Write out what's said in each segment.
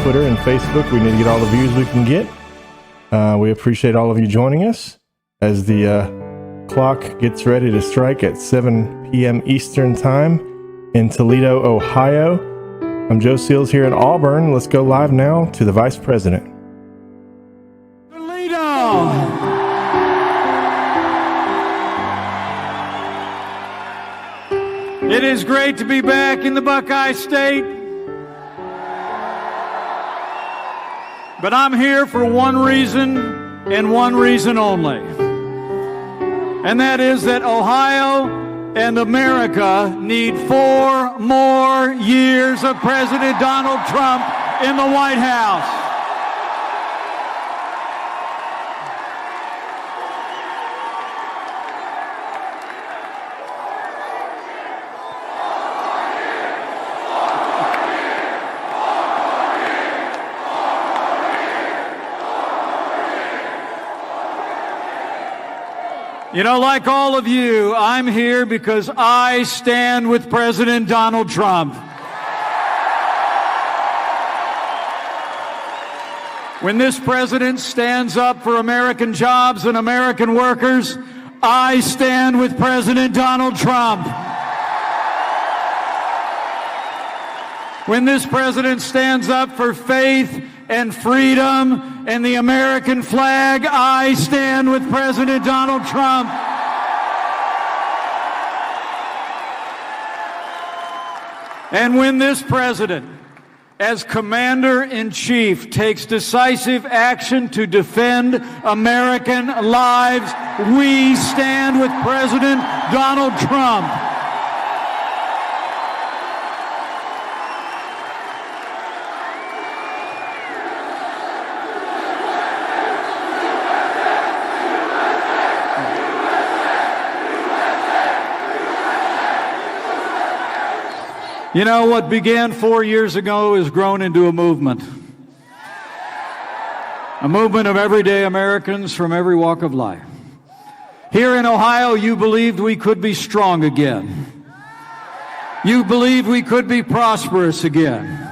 Twitter and Facebook. We need to get all the views we can get. We appreciate all of you joining us as the clock gets ready to strike at 7 p.m. Eastern Time in Toledo, Ohio. I'm Joe Seals here in Auburn. Let's go live now to the Vice President. Toledo! It is great to be back in the Buckeye State. But I'm here for one reason and one reason only. And that is that Ohio and America need 4 more years of President Donald Trump in the White House. You know, like all of you, I'm here because I stand with President Donald Trump. When this president stands up for American jobs and American workers, I stand with President Donald Trump. When this president stands up for faith and freedom and the American flag, I stand with President Donald Trump. And when this president, as commander-in-chief, takes decisive action to defend American lives, we stand with President Donald Trump. You know, what began 4 years ago has grown into a movement. A movement of everyday Americans from every walk of life. Here in Ohio, you believed we could be strong again. You believed we could be prosperous again.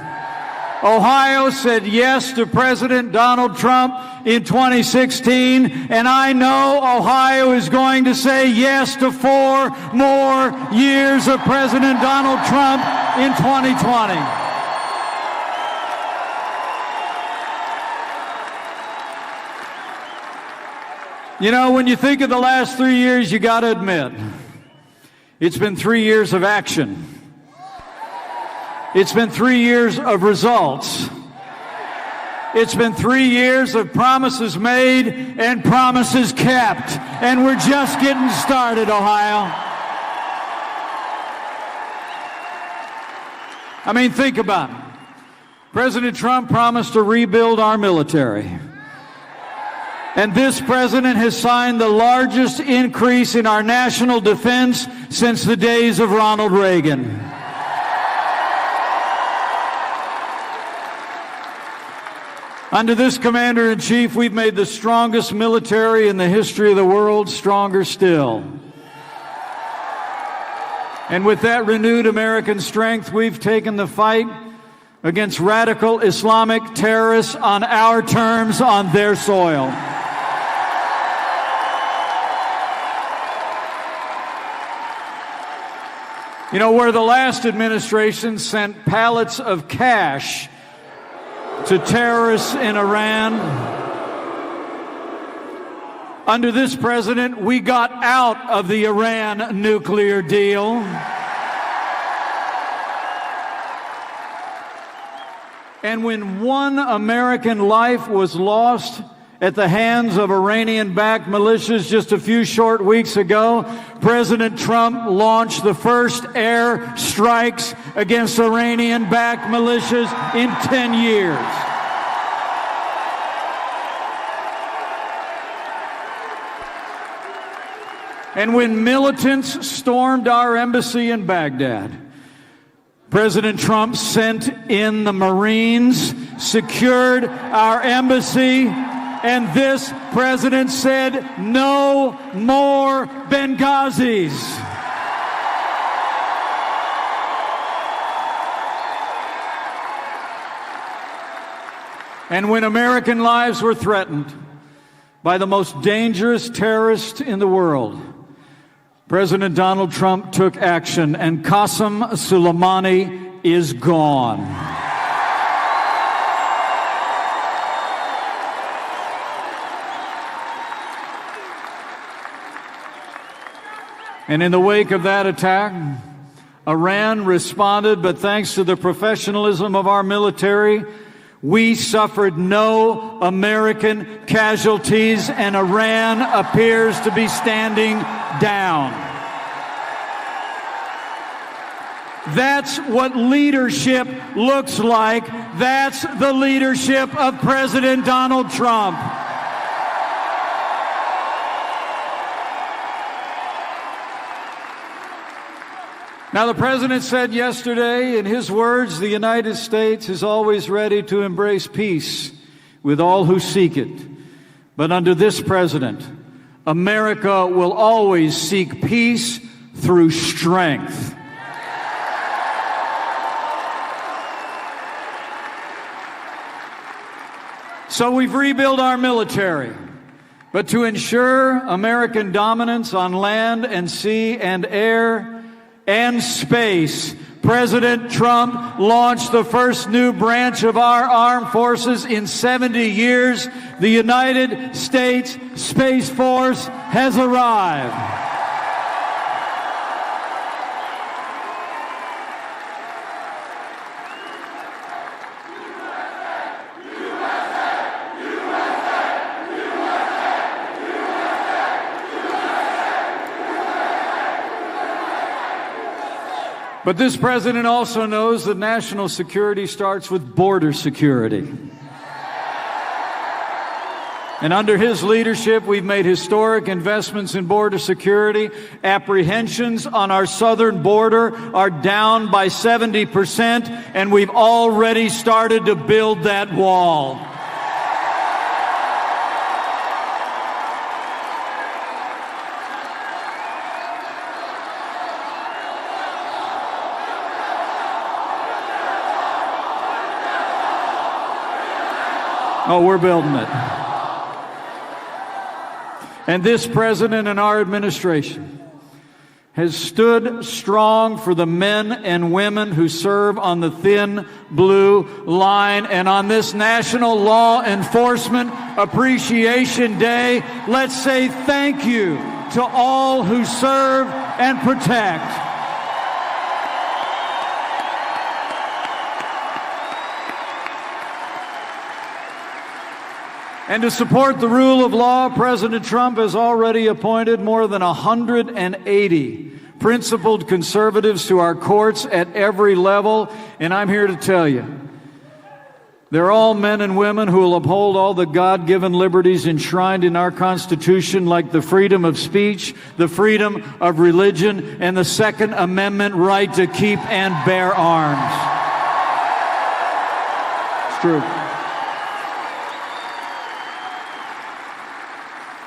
Ohio said yes to President Donald Trump in 2016, and I know Ohio is going to say yes to 4 more years of President Donald Trump in 2020. You know, when you think of the last 3 years, you got to admit, it's been 3 years of action. It's been 3 years of results. It's been 3 years of promises made and promises kept. And we're just getting started, Ohio. I mean, think about it. President Trump promised to rebuild our military. And this president has signed the largest increase in our national defense since the days of Ronald Reagan. Under this commander-in-chief, we've made the strongest military in the history of the world stronger still. And with that renewed American strength, we've taken the fight against radical Islamic terrorists on our terms, on their soil. You know, where the last administration sent pallets of cash to terrorists in Iran, under this president, we got out of the Iran nuclear deal. And when one American life was lost at the hands of Iranian-backed militias just a few short weeks ago, President Trump launched the first air strikes against Iranian-backed militias in 10 years. And when militants stormed our embassy in Baghdad, President Trump sent in the Marines, secured our embassy, and this president said, no more Benghazis. And when American lives were threatened by the most dangerous terrorist in the world, President Donald Trump took action, and Qasem Soleimani is gone. And in the wake of that attack, Iran responded, but thanks to the professionalism of our military, we suffered no American casualties, and Iran appears to be standing down. That's what leadership looks like. That's the leadership of President Donald Trump. Now, the president said yesterday, in his words, the United States is always ready to embrace peace with all who seek it. But under this president, America will always seek peace through strength. So we've rebuilt our military. But to ensure American dominance on land and sea and air and space, President Trump launched the first new branch of our armed forces in 70 years. The United States Space Force has arrived. But this president also knows that national security starts with border security. And under his leadership, we've made historic investments in border security. Apprehensions on our southern border are down by 70%, and we've already started to build that wall. Oh, we're building it. And this president and our administration has stood strong for the men and women who serve on the thin blue line. And on this National Law Enforcement Appreciation Day, let's say thank you to all who serve and protect. And to support the rule of law, President Trump has already appointed more than 180 principled conservatives to our courts at every level. And I'm here to tell you, they're all men and women who will uphold all the God-given liberties enshrined in our Constitution, like the freedom of speech, the freedom of religion, and the Second Amendment right to keep and bear arms. It's true.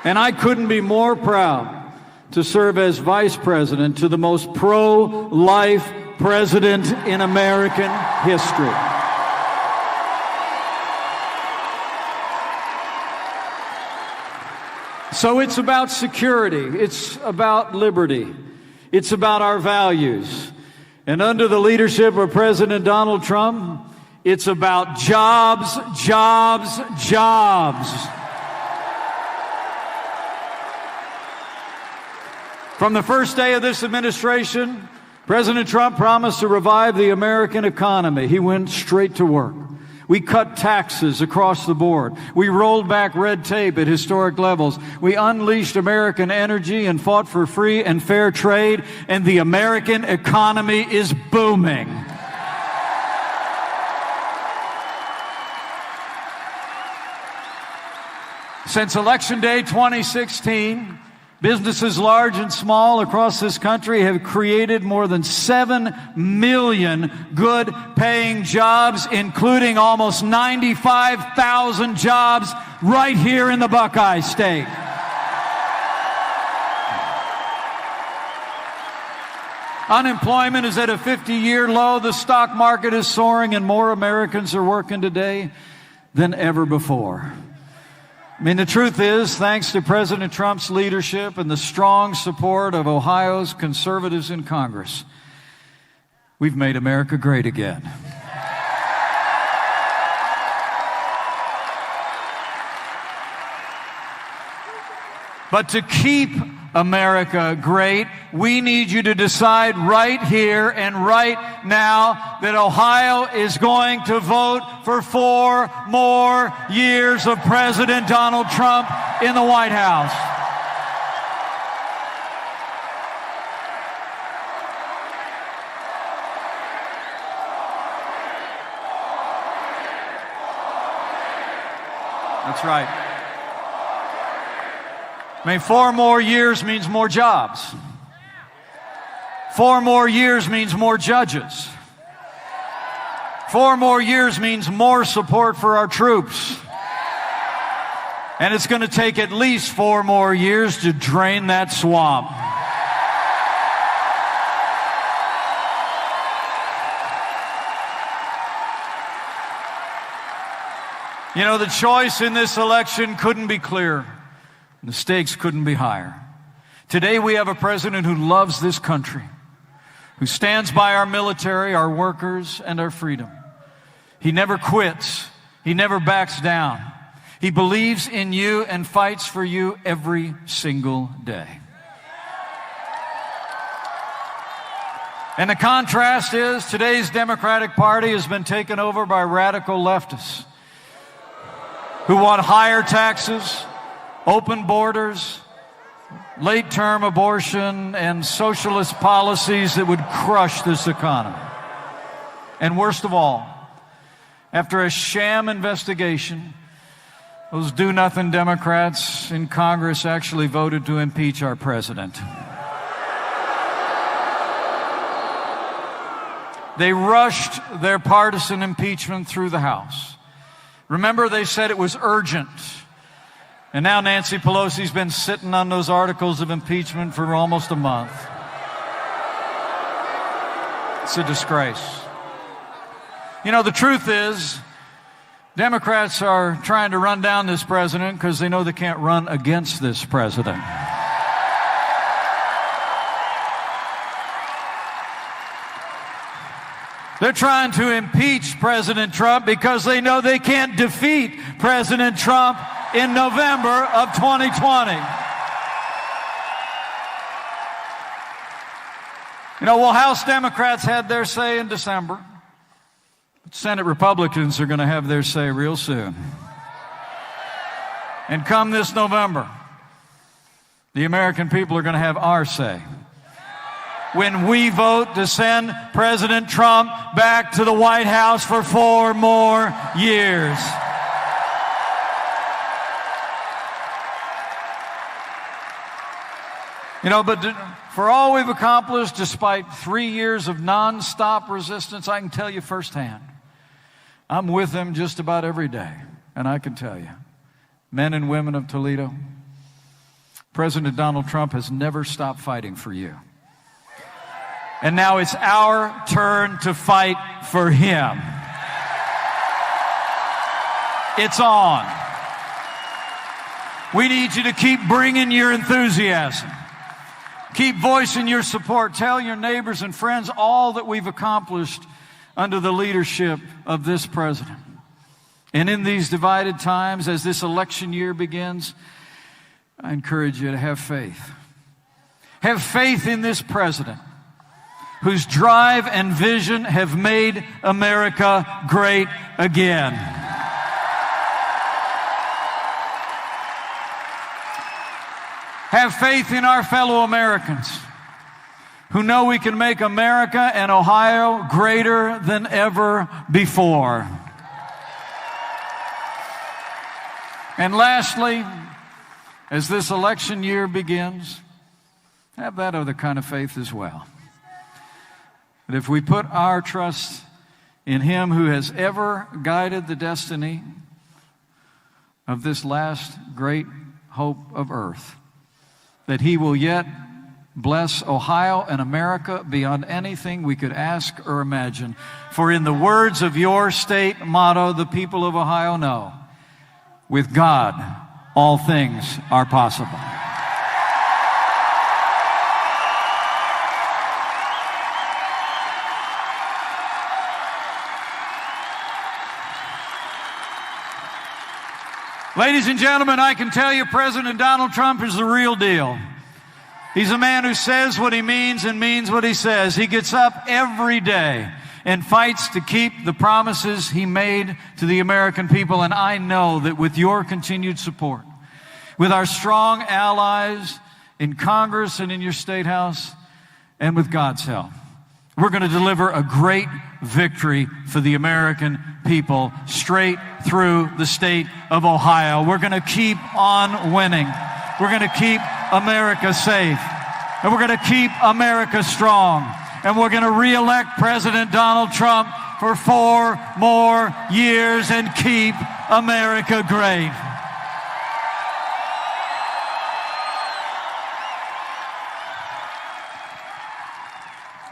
And I couldn't be more proud to serve as vice president to the most pro-life president in American history. So it's about security. It's about liberty. It's about our values. And under the leadership of President Donald Trump, it's about jobs, jobs, jobs. From the first day of this administration, President Trump promised to revive the American economy. He went straight to work. We cut taxes across the board. We rolled back red tape at historic levels. We unleashed American energy and fought for free and fair trade, and the American economy is booming. Since Election Day 2016, businesses large and small across this country have created more than 7 million good-paying jobs, including almost 95,000 jobs right here in the Buckeye State. Unemployment is at a 50-year low. The stock market is soaring, and more Americans are working today than ever before. I mean, the truth is, thanks to President Trump's leadership and the strong support of Ohio's conservatives in Congress, we've made America great again. But to keep America great, we need you to decide right here and right now that Ohio is going to vote for 4 more years of President Donald Trump in the White House. That's right. I mean, 4 more years means more jobs. 4 more years means more judges. 4 more years means more support for our troops. And it's going to take at least 4 more years to drain that swamp. You know, the choice in this election couldn't be clearer. The stakes couldn't be higher. Today we have a president who loves this country, who stands by our military, our workers, and our freedom. He never quits. He never backs down. He believes in you and fights for you every single day. And the contrast is today's Democratic Party has been taken over by radical leftists who want higher taxes, open borders, late-term abortion, and socialist policies that would crush this economy. And worst of all, after a sham investigation, those do-nothing Democrats in Congress actually voted to impeach our president. They rushed their partisan impeachment through the House. Remember, they said it was urgent. And now Nancy Pelosi's been sitting on those articles of impeachment for almost a month. It's a disgrace. You know, the truth is, Democrats are trying to run down this president because they know they can't run against this president. They're trying to impeach President Trump because they know they can't defeat President Trump in November of 2020. You know, well, House Democrats had their say in December. But Senate Republicans are going to have their say real soon. And come this November, the American people are going to have our say when we vote to send President Trump back to the White House for 4 more years. You know, but for all we've accomplished, despite 3 years of nonstop resistance, I can tell you firsthand, I'm with them just about every day. And I can tell you, men and women of Toledo, President Donald Trump has never stopped fighting for you. And now it's our turn to fight for him. It's on. We need you to keep bringing your enthusiasm. Keep voicing your support. Tell your neighbors and friends all that we've accomplished under the leadership of this president. And in these divided times, as this election year begins, I encourage you to have faith. Have faith in this president whose drive and vision have made America great again. Have faith in our fellow Americans who know we can make America and Ohio greater than ever before. And lastly, as this election year begins, have that other kind of faith as well. That if we put our trust in Him who has ever guided the destiny of this last great hope of earth, that He will yet bless Ohio and America beyond anything we could ask or imagine. For in the words of your state motto, the people of Ohio know, with God, all things are possible. Ladies and gentlemen, I can tell you President Donald Trump is the real deal. He's a man who says what he means and means what he says. He gets up every day and fights to keep the promises he made to the American people. And I know that with your continued support, with our strong allies in Congress and in your State House, and with God's help, we're going to deliver a great victory for the American people straight through the state of Ohio. We're going to keep on winning. We're going to keep America safe. And we're going to keep America strong. And we're going to re-elect President Donald Trump for 4 more years and keep America great.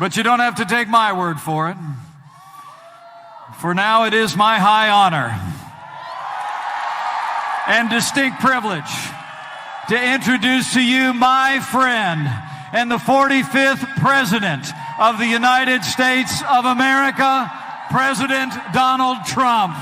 But you don't have to take my word for it. For now it is my high honor and distinct privilege to introduce to you my friend and the 45th President of the United States of America, President Donald Trump.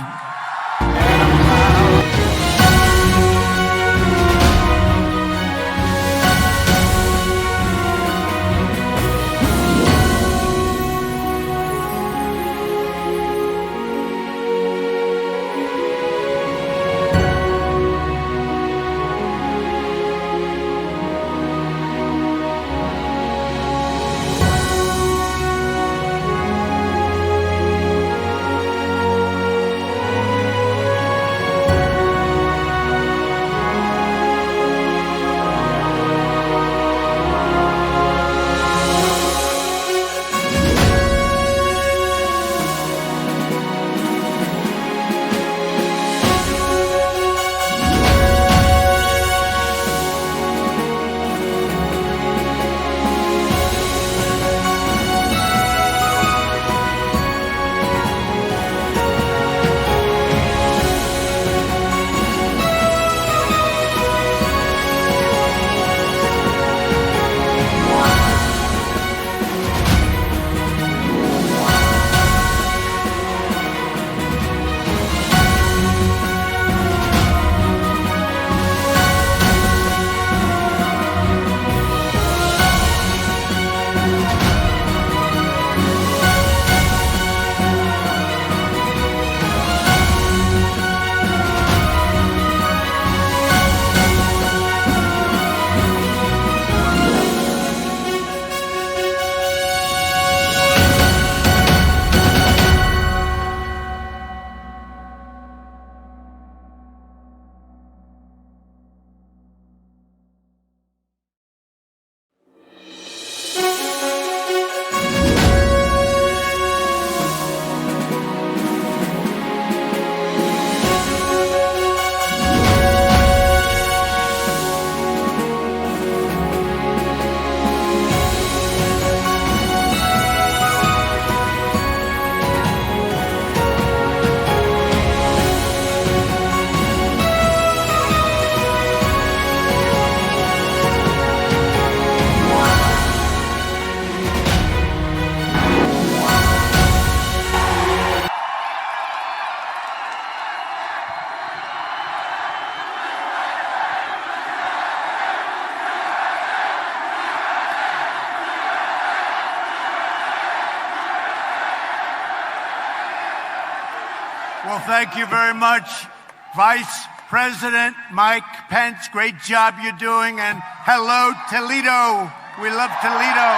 Well, thank you very much, Vice President Mike Pence. Great job you're doing. And hello, Toledo. We love Toledo.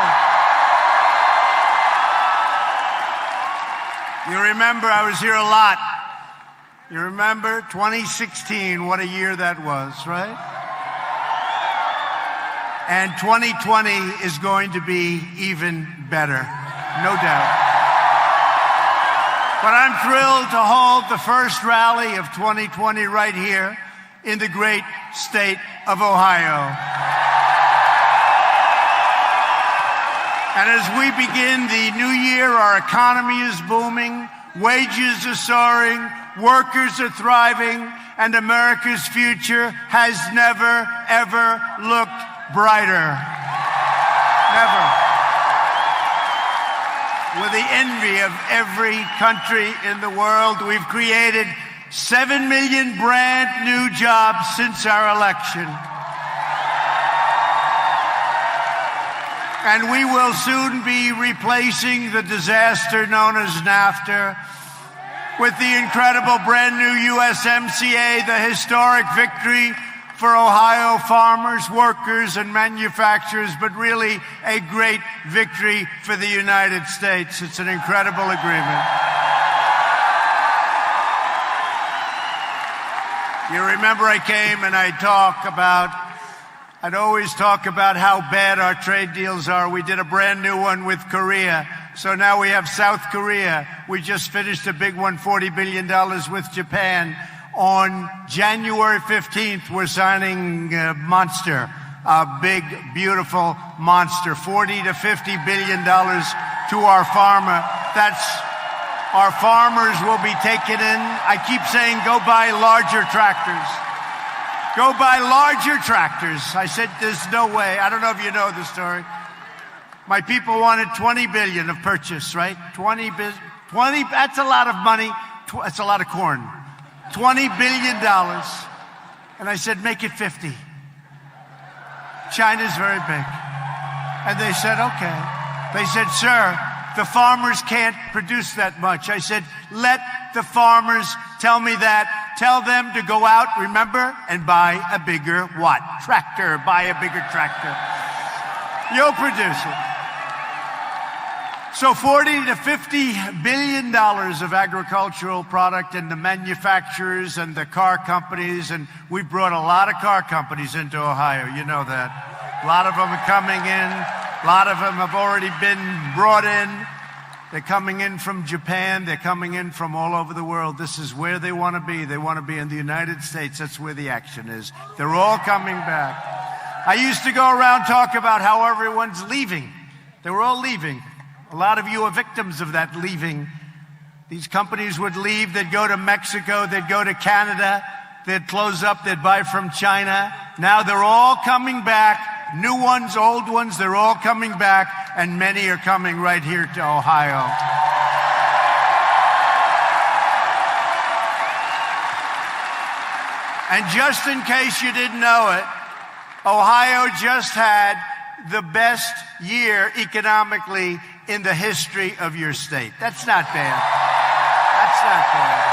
You remember I was here a lot. You remember 2016, what a year that was, right? And 2020 is going to be even better, no doubt. But I'm thrilled to hold the first rally of 2020 right here in the great state of Ohio. And as we begin the new year, our economy is booming, wages are soaring, workers are thriving, and America's future has never, ever looked brighter. Never. With the envy of every country in the world, we've created 7 million brand new jobs since our election. And we will soon be replacing the disaster known as NAFTA with the incredible brand new USMCA, the historic victory for Ohio farmers, workers, and manufacturers, but really a great victory for the United States. It's an incredible agreement. You remember I came and I'd always talk about how bad our trade deals are. We did a brand new one with Korea. So now we have South Korea. We just finished a big one, $40 billion with Japan. On January 15th, we're signing Monster, a big, beautiful monster, $40 to $50 billion to our pharma. Our farmers will be taken in. I keep saying, go buy larger tractors. Go buy larger tractors. I said, there's no way. I don't know if you know the story. My people wanted $20 billion of purchase, right? 20, that's a lot of money. That's a lot of corn. $20 billion. And I said, make it 50. China's very big. And they said, okay. They said, sir, the farmers can't produce that much. I said, let the farmers tell me that. Tell them to go out, remember, and buy a bigger what? Tractor. Buy a bigger tractor. You'll produce it. So $40 to $50 billion of agricultural product, and the manufacturers and the car companies, and we brought a lot of car companies into Ohio. You know that. A lot of them are coming in. A lot of them have already been brought in. They're coming in from Japan. They're coming in from all over the world. This is where they want to be. They want to be in the United States. That's where the action is. They're all coming back. I used to go around talk about how everyone's leaving. They were all leaving. A lot of you are victims of that leaving. These companies would leave. They'd go to Mexico. They'd go to Canada. They'd close up. They'd buy from China. Now they're all coming back. New ones, old ones, they're all coming back, and many are coming right here to Ohio. And just in case you didn't know it, Ohio just had the best year economically in the history of your state. That's not bad. That's not bad.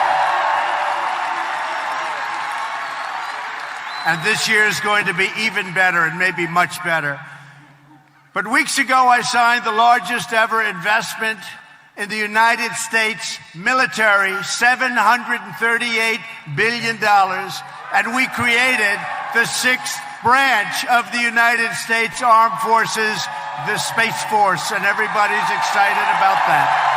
And this year is going to be even better, and maybe much better. But weeks ago, I signed the largest ever investment in the United States military, $738 billion. And we created the 6th branch of the United States Armed Forces, the Space Force, and everybody's excited about that.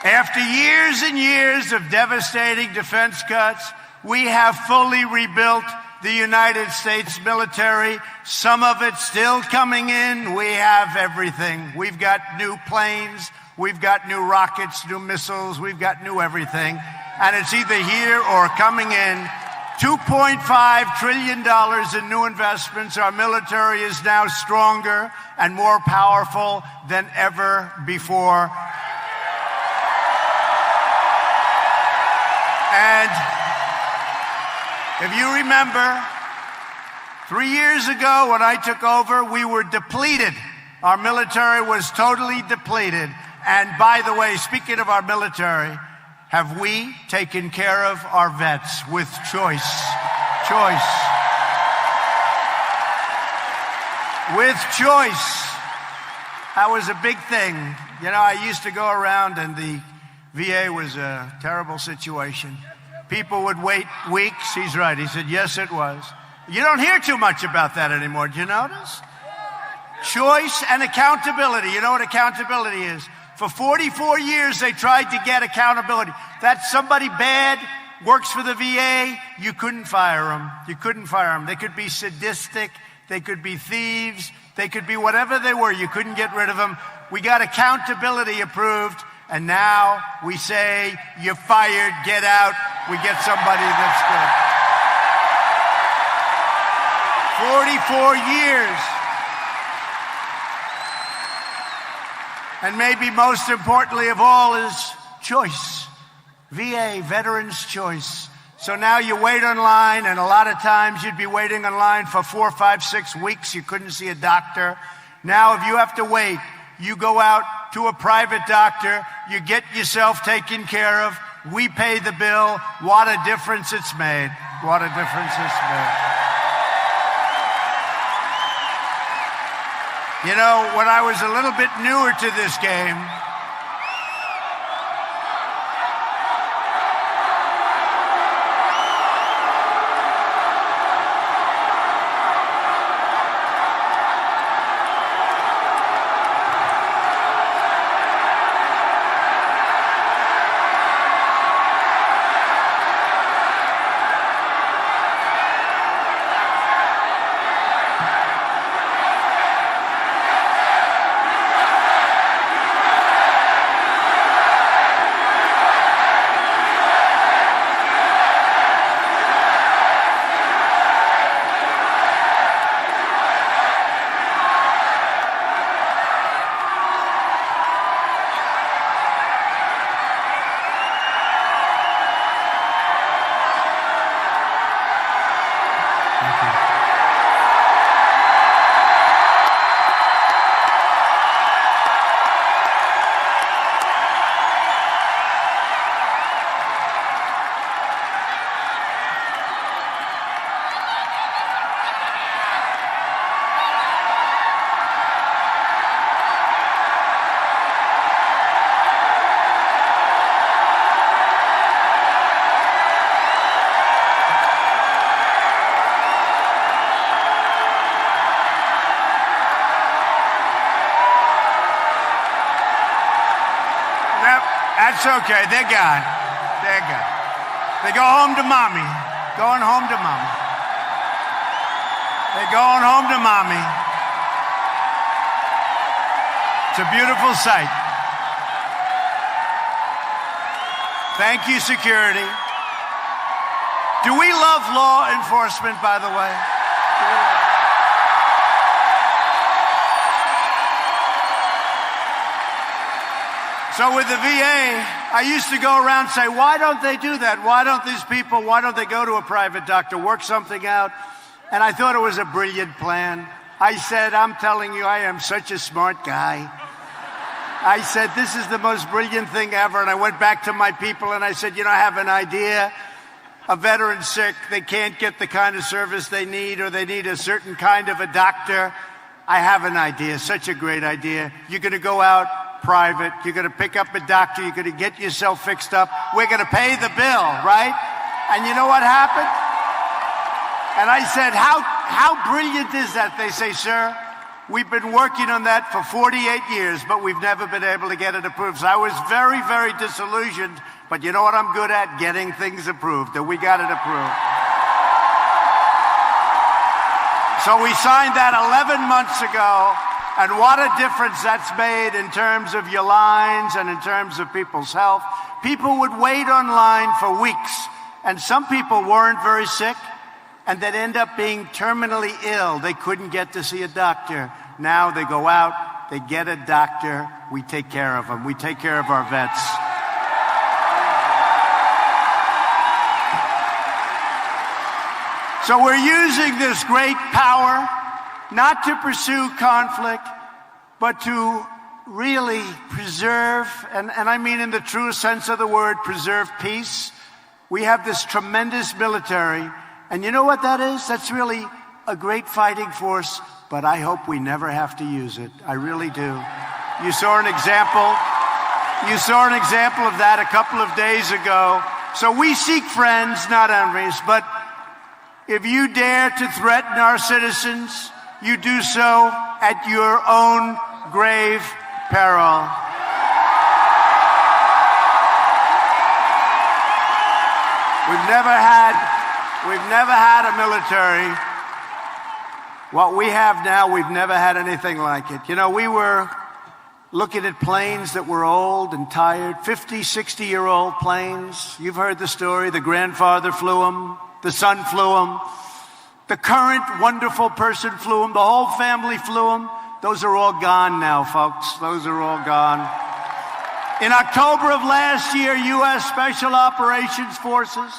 After years and years of devastating defense cuts, we have fully rebuilt the United States military. Some of it still coming in. We have everything. We've got new planes. We've got new rockets, new missiles. We've got new everything. And it's either here or coming in. $2.5 trillion in new investments. Our military is now stronger and more powerful than ever before. And if you remember, 3 years ago when I took over, we were depleted. Our military was totally depleted. And by the way, speaking of our military, have we taken care of our vets with choice? Choice. With choice. That was a big thing. You know, I used to go around, and the VA was a terrible situation. People would wait weeks. He's right. He said, yes, it was. You don't hear too much about that anymore. Do you notice? Choice and accountability. You know what accountability is? For 44 years, they tried to get accountability. That's somebody bad, works for the VA, you couldn't fire them. You couldn't fire them. They could be sadistic, they could be thieves, they could be whatever they were. You couldn't get rid of them. We got accountability approved, and now we say, you're fired, get out. We get somebody that's good. 44 years. And maybe most importantly of all is choice. VA, Veterans Choice. So now you wait online, and a lot of times you'd be waiting online for 4, 5, 6 weeks. You couldn't see a doctor. Now if you have to wait, you go out to a private doctor, you get yourself taken care of, we pay the bill. What a difference it's made. What a difference it's made. You know, when I was a little bit newer to this game, that's okay. They're gone. They're gone. They go home to mommy. Going home to mommy. They're going home to mommy. It's a beautiful sight. Thank you, security. Do we love law enforcement, by the way? So with the VA, I used to go around and say, why don't they do that? Why don't these people, why don't they go to a private doctor, work something out? And I thought it was a brilliant plan. I said, I'm telling you, I am such a smart guy. I said, this is the most brilliant thing ever. And I went back to my people and I said, you know, I have an idea. A veteran's sick, they can't get the kind of service they need, or they need a certain kind of a doctor. I have an idea, such a great idea. You're gonna go out private, you're gonna pick up a doctor, you're gonna get yourself fixed up, we're gonna pay the bill, right? And you know what happened? And I said, how brilliant is that? They say, sir, we've been working on that for 48 years, but we've never been able to get it approved. So I was very, very disillusioned, but you know what I'm good at? Getting things approved, and we got it approved. So we signed that 11 months ago. And what a difference that's made in terms of your lines and in terms of people's health. People would wait online for weeks, and some people weren't very sick, and they'd end up being terminally ill. They couldn't get to see a doctor. Now they go out, they get a doctor, we take care of them. We take care of our vets. So we're using this great power not to pursue conflict, but to really preserve, and I mean in the truest sense of the word, preserve peace. We have this tremendous military, and you know what that is? That's really a great fighting force, but I hope we never have to use it. I really do. You saw an example. You saw an example of that a couple of days ago. So we seek friends, not enemies, but If you dare to threaten our citizens, you do so at your own grave peril. We've never had a military. What we have now, we've never had anything like it. You know, we were looking at planes that were old and tired, 50, 60-year-old planes. You've heard the story. The grandfather flew them. The son flew them. The current wonderful person flew them. The whole family flew them. Those are all gone now, folks. Those are all gone. In October of last year, U.S. Special Operations Forces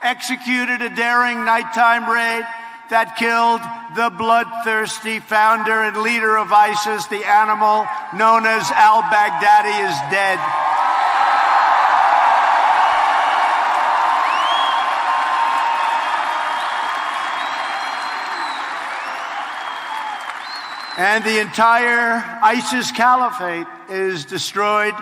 executed a daring nighttime raid that killed the bloodthirsty founder and leader of ISIS. The animal known as al-Baghdadi is dead. And the entire ISIS caliphate is destroyed,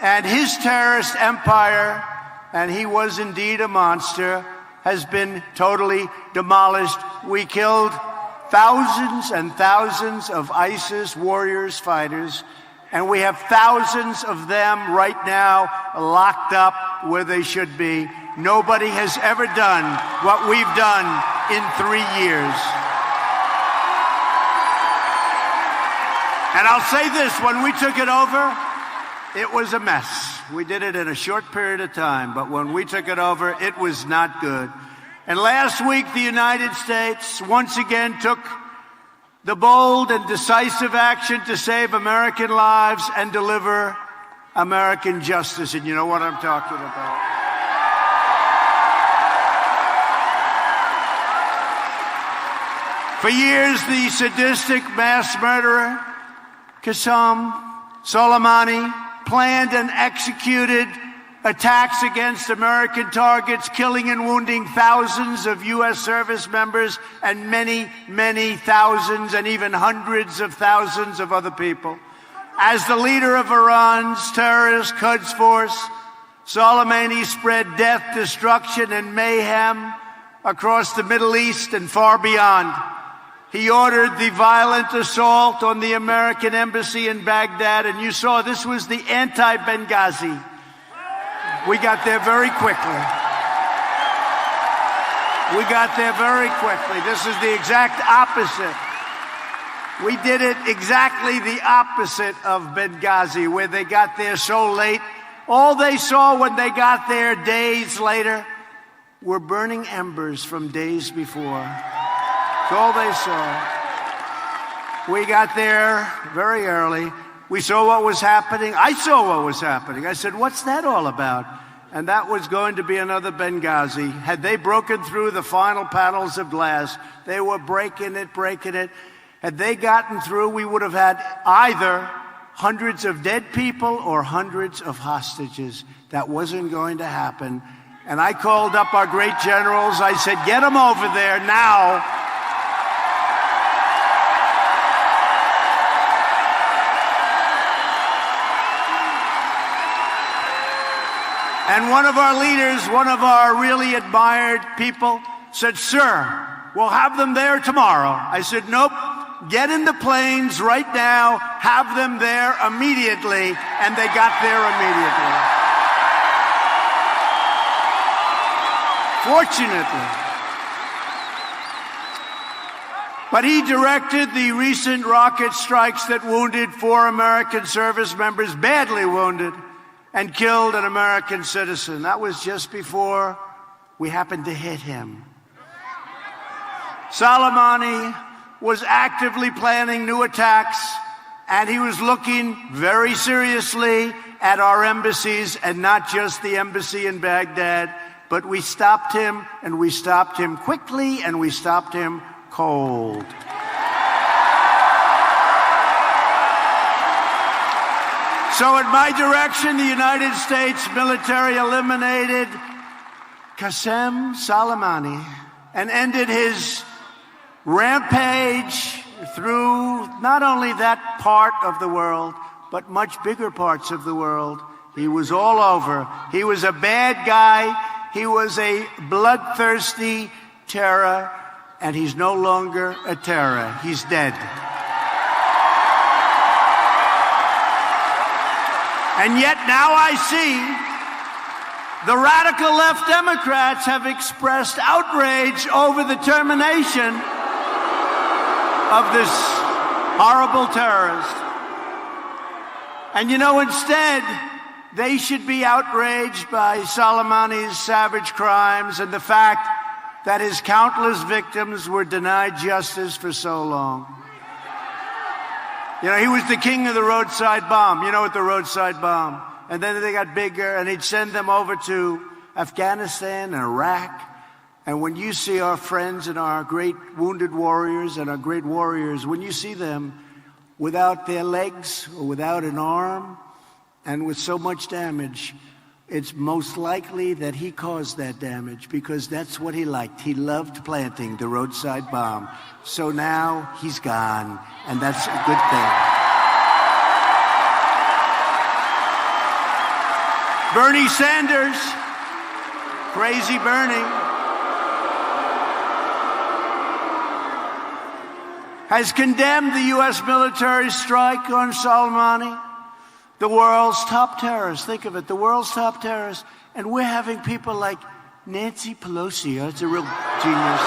and his terrorist empire, and he was indeed a monster, has been totally demolished. We killed thousands and thousands of ISIS warriors, fighters, and we have thousands of them right now locked up where they should be. Nobody has ever done what we've done in 3 years. And I'll say this, when we took it over, it was a mess. We did it in a short period of time, but when we took it over, it was not good. And last week, the United States once again took the bold and decisive action to save American lives and deliver American justice. And you know what I'm talking about. For years, the sadistic mass murderer, Qasem Soleimani, planned and executed attacks against American targets, killing and wounding thousands of U.S. service members and many, many thousands and even hundreds of thousands of other people. As the leader of Iran's terrorist Quds Force, Soleimani spread death, destruction, and mayhem across the Middle East and far beyond. He ordered the violent assault on the American embassy in Baghdad, and you saw this was the anti-Benghazi. We got there very quickly. We got there very quickly. This is the exact opposite. We did it exactly the opposite of Benghazi, where they got there so late. All they saw when they got there days later were burning embers from days before. That's all they saw. We got there very early. We saw what was happening. I saw what was happening. I said, what's that all about? And that was going to be another Benghazi. Had they broken through the final panels of glass, they were breaking it. Had they gotten through, we would have had either hundreds of dead people or hundreds of hostages. That wasn't going to happen. And I called up our great generals. I said, get them over there now. And one of our leaders, one of our really admired people, said, sir, we'll have them there tomorrow. I said, nope, get in the planes right now, have them there immediately. And they got there immediately. Fortunately. But he directed the recent rocket strikes that wounded 4 American service members, badly wounded, and killed an American citizen. That was just before we happened to hit him. Soleimani was actively planning new attacks, and he was looking very seriously at our embassies, and not just the embassy in Baghdad, but we stopped him, and we stopped him quickly, and we stopped him cold. So in my direction, the United States military eliminated Qasem Soleimani and ended his rampage through not only that part of the world, but much bigger parts of the world. He was all over. He was a bad guy. He was a bloodthirsty terror, and he's no longer a terror. He's dead. And yet now I see the radical left Democrats have expressed outrage over the termination of this horrible terrorist. And you know, instead, they should be outraged by Soleimani's savage crimes and the fact that his countless victims were denied justice for so long. You know, he was the king of the roadside bomb. You know what the roadside bomb? And then they got bigger, and he'd send them over to Afghanistan and Iraq. And when you see our friends and our great wounded warriors and our great warriors, when you see them without their legs or without an arm and with so much damage, it's most likely that he caused that damage because that's what he liked. He loved planting the roadside bomb. So now he's gone, and that's a good thing. Bernie Sanders, crazy Bernie, has condemned the U.S. military strike on Soleimani, the world's top terrorist. Think of it, the world's top terrorist. And we're having people like Nancy Pelosi. Oh, it's a real genius.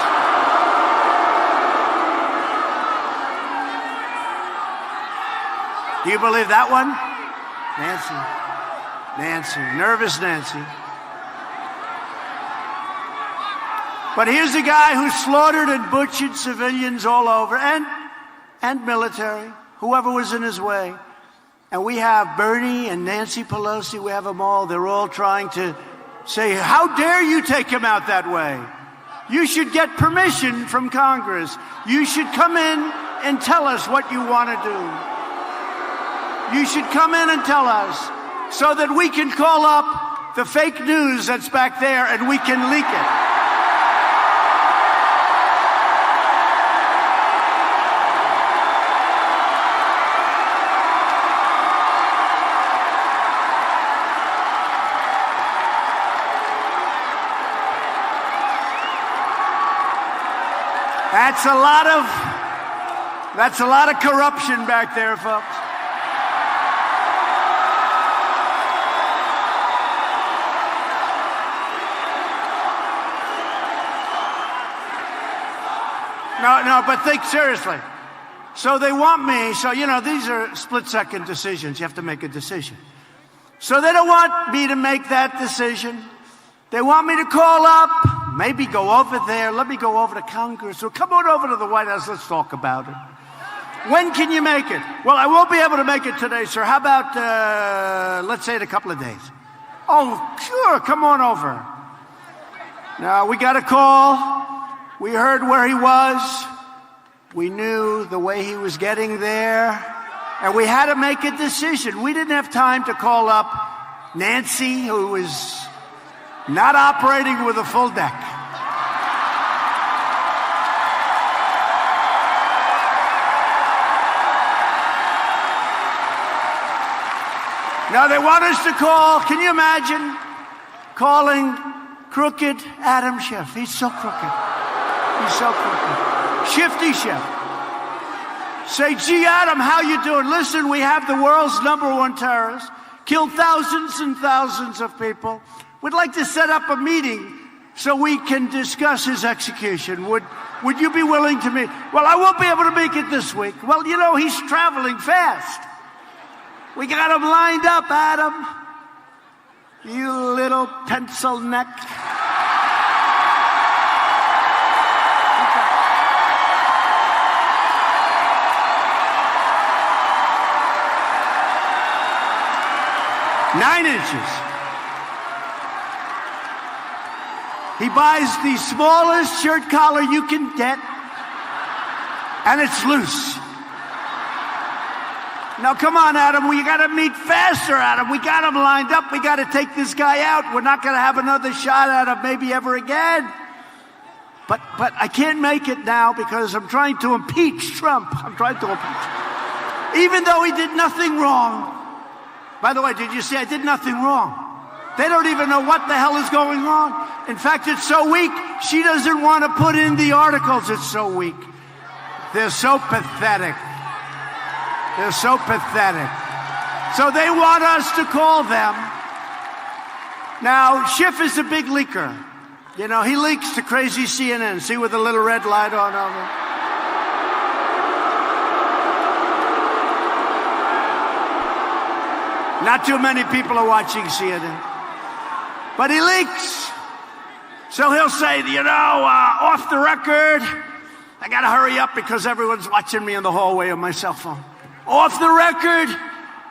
Do you believe that one? Nancy, nervous Nancy. But here's a guy who slaughtered and butchered civilians all over, and military, whoever was in his way. And we have Bernie and Nancy Pelosi, we have them all. They're all trying to say, how dare you take him out that way? You should get permission from Congress. You should come in and tell us what you want to do. You should come in and tell us so that we can call up the fake news that's back there and we can leak it. That's a lot of corruption back there, folks. No, but think seriously. So they want me, so, you know, these are split-second decisions. You have to make a decision. So they don't want me to make that decision. They want me to call up, maybe go over there. Let me go over to Congress. Or come on over to the White House. Let's talk about it. When can you make it? Well, I won't be able to make it today, sir. How about, let's say in a couple of days? Oh, sure. Come on over. Now, we got a call. We heard where he was. We knew the way he was getting there. And we had to make a decision. We didn't have time to call up Nancy, who was not operating with a full deck. Now they want us to call, can you imagine calling crooked Adam Schiff? He's so crooked. He's so crooked. Shifty Schiff. Say, gee, Adam, how you doing? Listen, we have the world's #1 terrorist, killed thousands and thousands of people. We'd like to set up a meeting so we can discuss his execution. Would you be willing to meet? Well, I won't be able to make it this week. Well, you know, he's traveling fast. We got him lined up, Adam. You little pencil neck. Okay. 9 inches. He buys the smallest shirt collar you can get, and it's loose. Now, come on, Adam. We got to meet faster, Adam. We got him lined up. We got to take this guy out. We're not going to have another shot at him maybe ever again. But I can't make it now because I'm trying to impeach Trump. I'm trying to impeach him. Even though he did nothing wrong. By the way, did you see I did nothing wrong? They don't even know what the hell is going on. In fact, it's so weak, she doesn't want to put in the articles. It's so weak. They're so pathetic. They're so pathetic. So they want us to call them. Now, Schiff is a big leaker. You know, he leaks to crazy CNN. See with the little red light on it? Not too many people are watching CNN. But he leaks. So he'll say, you know, off the record, I got to hurry up because everyone's watching me in the hallway on my cell phone. Off the record,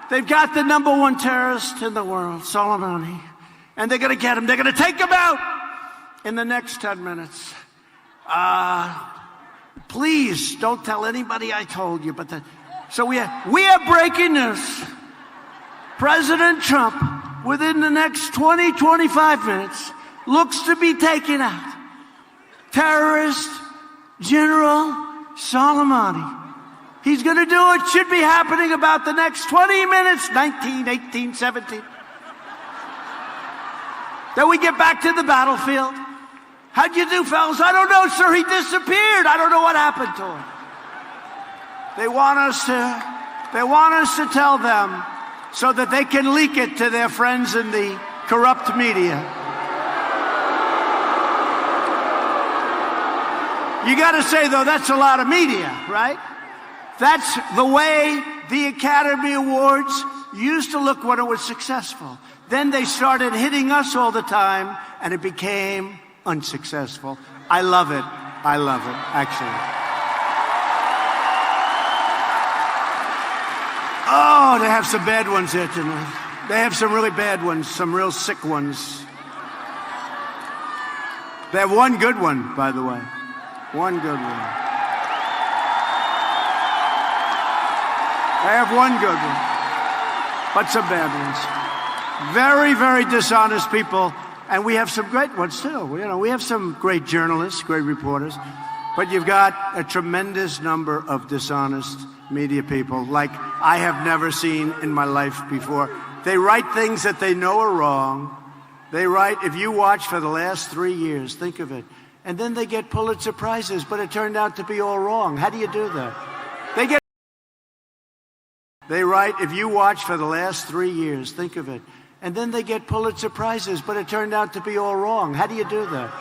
they've got the #1 terrorist in the world, Soleimani. And they're going to get him. They're going to take him out in the next 10 minutes. Please don't tell anybody I told you. So we have breaking news. President Trump, within the next 20, 25 minutes, looks to be taken out. Terrorist General Soleimani. He's going to do it. Should be happening about the next 20 minutes. 19, 18, 17. Then we get back to the battlefield. How'd you do, fellas? I don't know, sir. He disappeared. I don't know what happened to him. They want us to tell them so that they can leak it to their friends in the corrupt media. You got to say, though, that's a lot of media, right? That's the way the Academy Awards used to look when it was successful. Then they started hitting us all the time, and it became unsuccessful. I love it. I love it, actually. Oh, they have some bad ones here tonight. They have some really bad ones, some real sick ones. They have one good one, by the way. One good one. They have one good one, but some bad ones. Very, very dishonest people, and we have some great ones too. You know, we have some great journalists, great reporters, but you've got a tremendous number of dishonest media people like I have never seen in my life before. They write things that they know are wrong. They write, if you watch for the last 3 years, think of it, and then they get Pulitzer Prizes, but it turned out to be all wrong. How do you do that? They write, if you watch for the last 3 years, think of it, and then they get Pulitzer Prizes, but it turned out to be all wrong. How do you do that?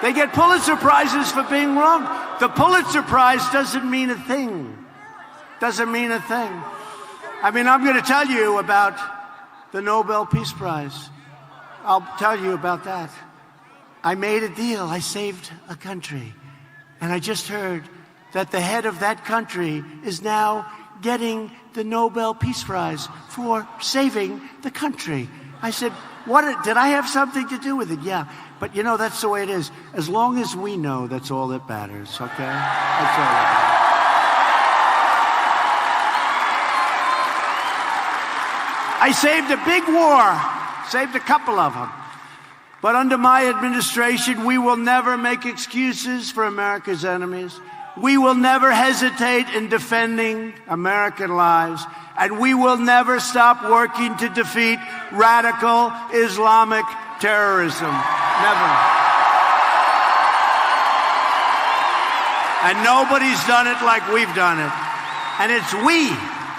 They get Pulitzer Prizes for being wrong. The Pulitzer Prize doesn't mean a thing. Doesn't mean a thing. I mean, I'm going to tell you about the Nobel Peace Prize. I'll tell you about that. I made a deal. I saved a country. And I just heard that the head of that country is now getting the Nobel Peace Prize for saving the country. I said, did I have something to do with it? Yeah. But you know, that's the way it is. As long as we know, that's all that matters, okay? That's all that matters. I saved a big war, saved a couple of them. But under my administration, we will never make excuses for America's enemies. We will never hesitate in defending American lives. And we will never stop working to defeat radical Islamic terrorism. Never. And nobody's done it like we've done it. And it's we.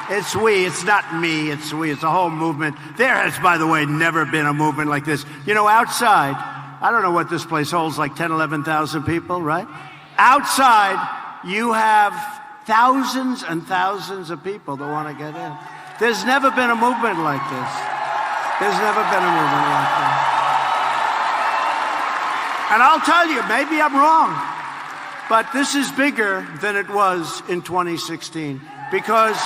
It's we. It's not me. It's we. It's a whole movement. There has, by the way, never been a movement like this. You know, outside, I don't know what this place holds, like 10, 11,000 people, right? Outside, you have thousands and thousands of people that want to get in. There's never been a movement like this. There's never been a movement like this. And I'll tell you, maybe I'm wrong, but this is bigger than it was in 2016 because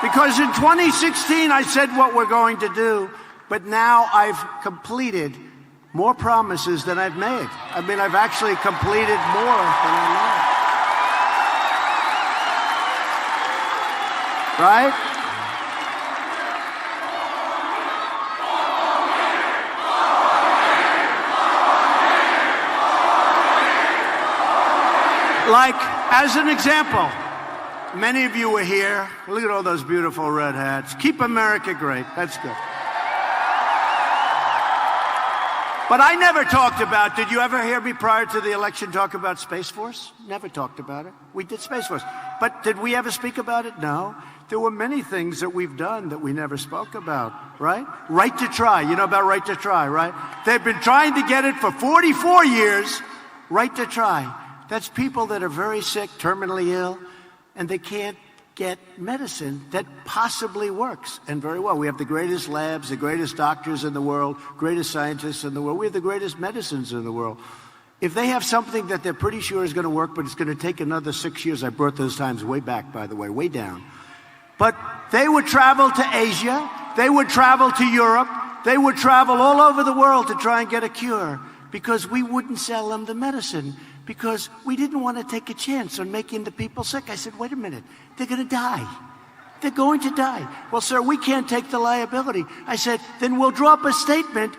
in 2016 I said what we're going to do, but now I've completed more promises than I've made. I mean, I've actually completed more than I made. Right? Like, as an example, many of you were here. Look at all those beautiful red hats. Keep America great. That's good. But I never talked about, did you ever hear me prior to the election talk about Space Force? Never talked about it. We did Space Force. But did we ever speak about it? No. There were many things that we've done that we never spoke about, right? Right to try. You know about right to try, right? They've been trying to get it for 44 years. Right to try. That's people that are very sick, terminally ill, and they can't get medicine that possibly works, and very well. We have the greatest labs, the greatest doctors in the world, greatest scientists in the world. We have the greatest medicines in the world. If they have something that they're pretty sure is going to work, but it's going to take another 6 years, I brought those times way back, by the way, way down. But they would travel to Asia, they would travel to Europe, they would travel all over the world to try and get a cure, because we wouldn't sell them the medicine, because we didn't want to take a chance on making the people sick. I said, wait a minute, they're going to die. They're going to die. Well, sir, we can't take the liability. I said, then we'll draw up a statement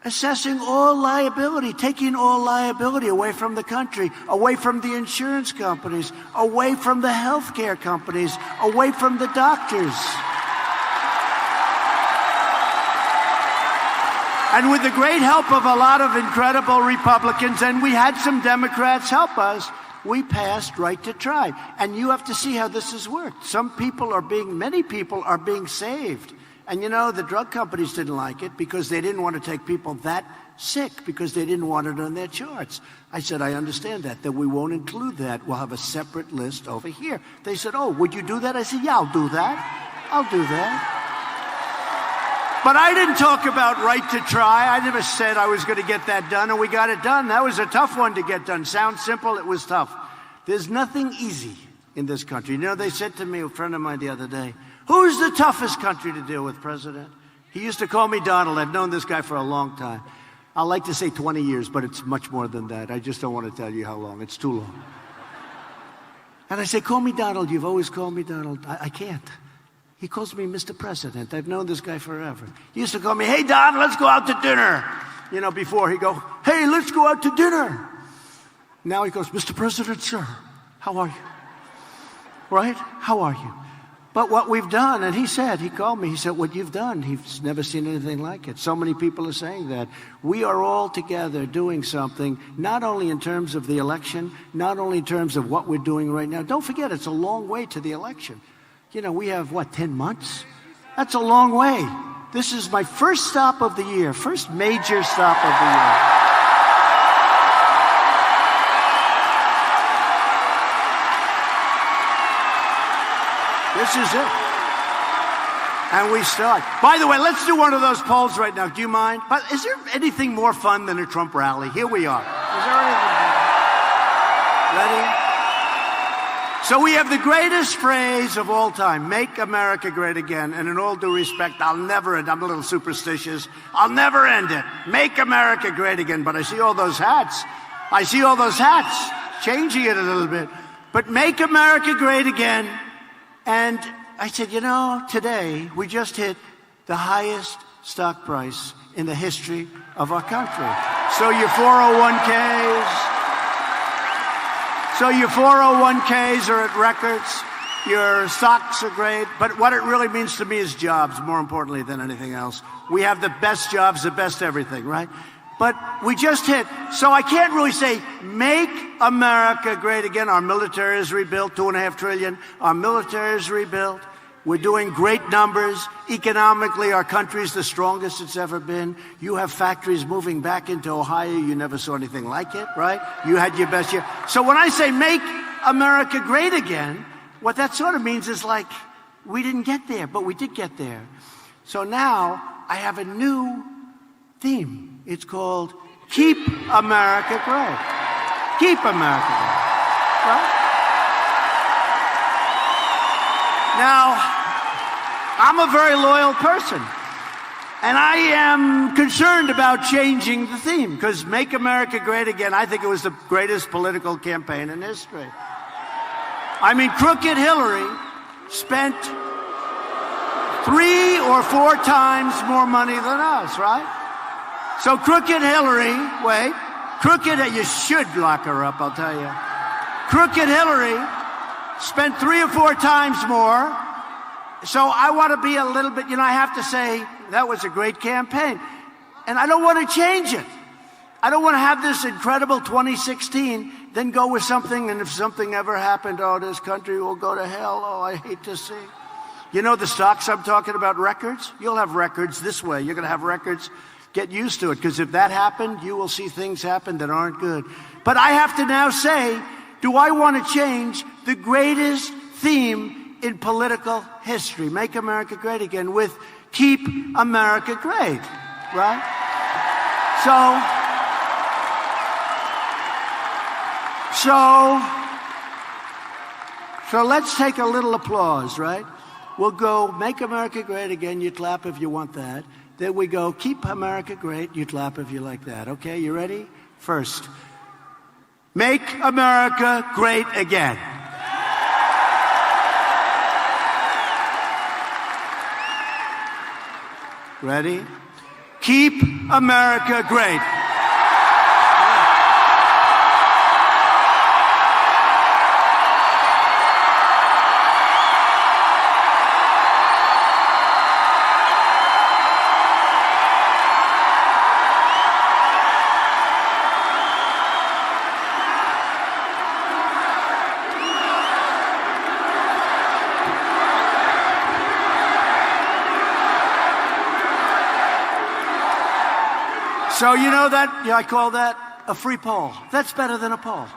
assessing all liability, taking all liability away from the country, away from the insurance companies, away from the healthcare companies, away from the doctors. And with the great help of a lot of incredible Republicans, and we had some Democrats help us, we passed right to try. And you have to see how this has worked. Many people are being saved. And you know, the drug companies didn't like it because they didn't want to take people that sick, because they didn't want it on their charts. I said, I understand that we won't include that. We'll have a separate list over here. They said, oh, would you do that? I said, yeah, I'll do that. I'll do that. But I didn't talk about right to try. I never said I was going to get that done, and we got it done. That was a tough one to get done. Sounds simple, it was tough. There's nothing easy in this country. You know, they said to me, a friend of mine the other day, who's the toughest country to deal with, President? He used to call me Donald. I've known this guy for a long time. I like to say 20 years, but it's much more than that. I just don't want to tell you how long. It's too long. And I say, call me Donald. You've always called me Donald. I can't. He calls me Mr. President. I've known this guy forever. He used to call me, hey, Don, let's go out to dinner. You know, before he'd go, hey, let's go out to dinner. Now he goes, Mr. President, sir, how are you? Right? How are you? But what we've done, and he called me, he said, what you've done, he's never seen anything like it. So many people are saying that. We are all together doing something, not only in terms of the election, not only in terms of what we're doing right now. Don't forget, it's a long way to the election. You know, we have, 10 months? That's a long way. This is my first stop of the year, first major stop of the year. This is it. And we start. By the way, let's do one of those polls right now. Do you mind? But is there anything more fun than a Trump rally? Here we are. Is there anything? Ready? So we have the greatest phrase of all time, make America great again. And in all due respect, I'm a little superstitious, I'll never end it. Make America great again. But I see all those hats. Changing it a little bit. But make America great again. And I said, you know, today we just hit the highest stock price in the history of our country. So your 401ks are at records. Your stocks are great. But what it really means to me is jobs, more importantly than anything else. We have the best jobs, the best everything, right? But we just hit. So I can't really say, make America great again. Our military is rebuilt, $2.5 trillion. Our military is rebuilt. We're doing great numbers. Economically, our country's the strongest it's ever been. You have factories moving back into Ohio. You never saw anything like it, right? You had your best year. So when I say make America great again, what that sort of means is like, we didn't get there, but we did get there. So now I have a new theme. It's called Keep America Great. Keep America Great, right? Now, I'm a very loyal person, and I am concerned about changing the theme, because Make America Great Again, I think it was the greatest political campaign in history. I mean, crooked Hillary spent 3 or 4 times more money than us, right? So crooked Hillary, you should lock her up, I'll tell you. Crooked Hillary spent 3 or 4 times more. So I want to be a little bit, I have to say, that was a great campaign. And I don't want to change it. I don't want to have this incredible 2016, then go with something, and if something ever happened, oh, this country will go to hell. Oh, I hate to see. You know the stocks I'm talking about, records? You'll have records this way. You're going to have records. Get used to it, because if that happened, you will see things happen that aren't good. But I have to now say, do I want to change the greatest theme in political history, Make America Great Again, with Keep America Great, right? So let's take a little applause, right? We'll go, Make America Great Again, you clap if you want that. Then we go, Keep America Great, you clap if you like that. Okay, you ready? First, Make America Great Again. Ready? Keep America Great. So you know that, I call that a free poll. That's better than a poll.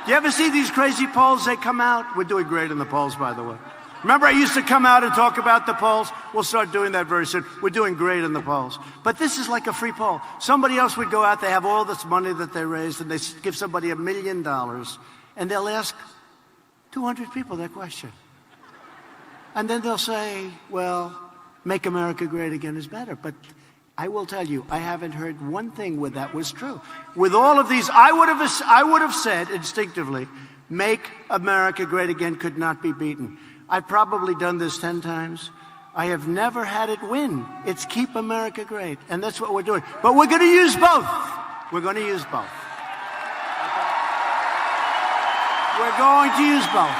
Do you ever see these crazy polls? They come out. We're doing great in the polls, by the way. Remember I used to come out and talk about the polls? We'll start doing that very soon. We're doing great in the polls. But this is like a free poll. Somebody else would go out, they have all this money that they raised, and they give somebody $1 million, and they'll ask 200 people that question. And then they'll say, well, Make America Great Again is better. But I will tell you, I haven't heard one thing where that was true. With all of these, I would have said instinctively, Make America Great Again could not be beaten. I've probably done this 10 times. I have never had it win. It's Keep America Great, and that's what we're doing. But we're going to use both. We're going to use both. We're going to use both.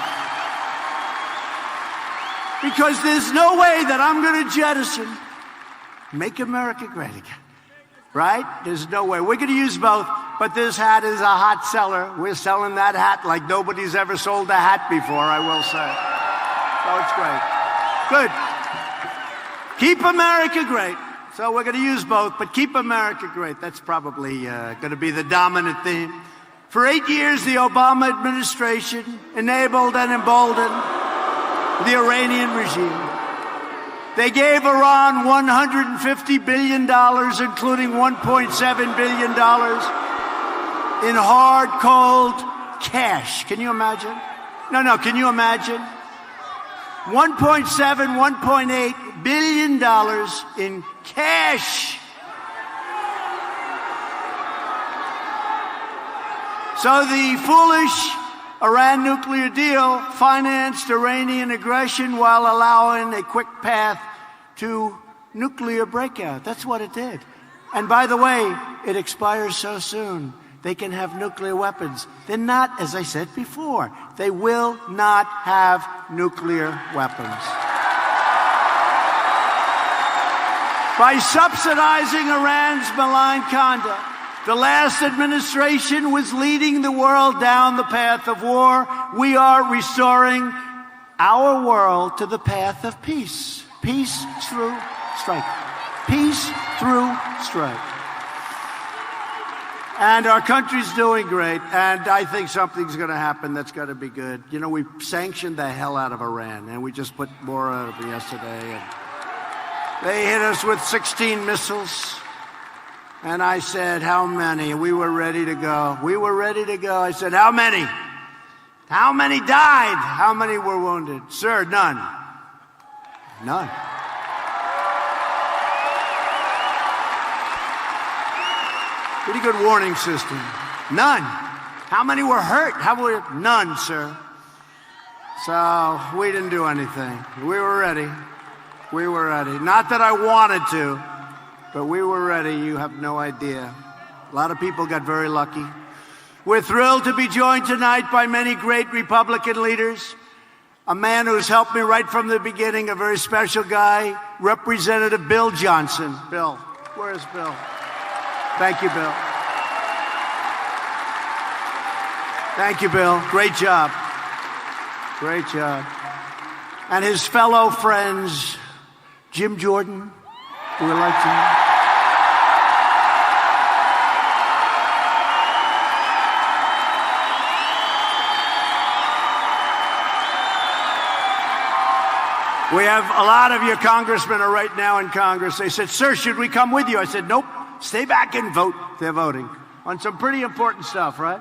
Because there's no way that I'm going to jettison Make America Great Again, right? There's no way. We're going to use both, but this hat is a hot seller. We're selling that hat like nobody's ever sold a hat before, I will say. So it's great. Good. Keep America Great. So we're going to use both, but Keep America Great. That's probably going to be the dominant theme. For 8 years, the Obama administration enabled and emboldened the Iranian regime. They gave Iran $150 billion, including $1.7 billion in hard, cold cash. Can you imagine? No, can you imagine? $1.7, $1.8 billion in cash. So the foolish Iran nuclear deal financed Iranian aggression while allowing a quick path to nuclear breakout. That's what it did. And by the way, it expires so soon. They can have nuclear weapons. They're not, as I said before, they will not have nuclear weapons. By subsidizing Iran's malign conduct, the last administration was leading the world down the path of war. We are restoring our world to the path of peace. Peace through strife. Peace through strife. And our country's doing great, and I think something's going to happen that's going to be good. You know, we sanctioned the hell out of Iran, and we just put more out of it yesterday. And they hit us with 16 missiles. And I said, how many? We were ready to go. We were ready to go. I said, how many? How many died? How many were wounded? Sir, none. None. Pretty good warning system. None. How many were hurt? None, sir. So we didn't do anything. We were ready. We were ready. Not that I wanted to, but we were ready. You have no idea. A lot of people got very lucky. We're thrilled to be joined tonight by many great Republican leaders. A man who's helped me right from the beginning, a very special guy, Representative Bill Johnson. Bill, where's Bill? Thank you, Bill. Thank you, Bill. Great job. Great job. And his fellow friends, Jim Jordan, we would like to... We have a lot of your congressmen are right now in Congress. They said, sir, should we come with you? I said, nope, stay back and vote. They're voting on some pretty important stuff, right?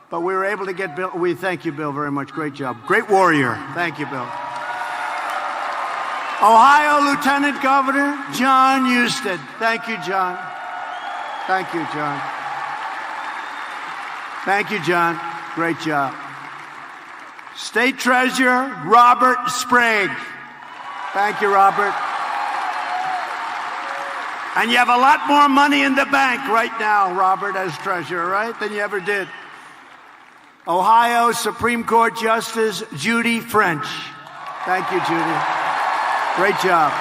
But we were able to get Bill. We thank you, Bill, very much. Great job. Great warrior. Thank you, Bill. Ohio Lieutenant Governor John Husted. Thank you, John. Thank you, John. Thank you, John. Great job. State Treasurer Robert Sprague. Thank you, Robert. And you have a lot more money in the bank right now, Robert, as treasurer, right, than you ever did. Ohio Supreme Court Justice Judy French. Thank you, Judy. Great job.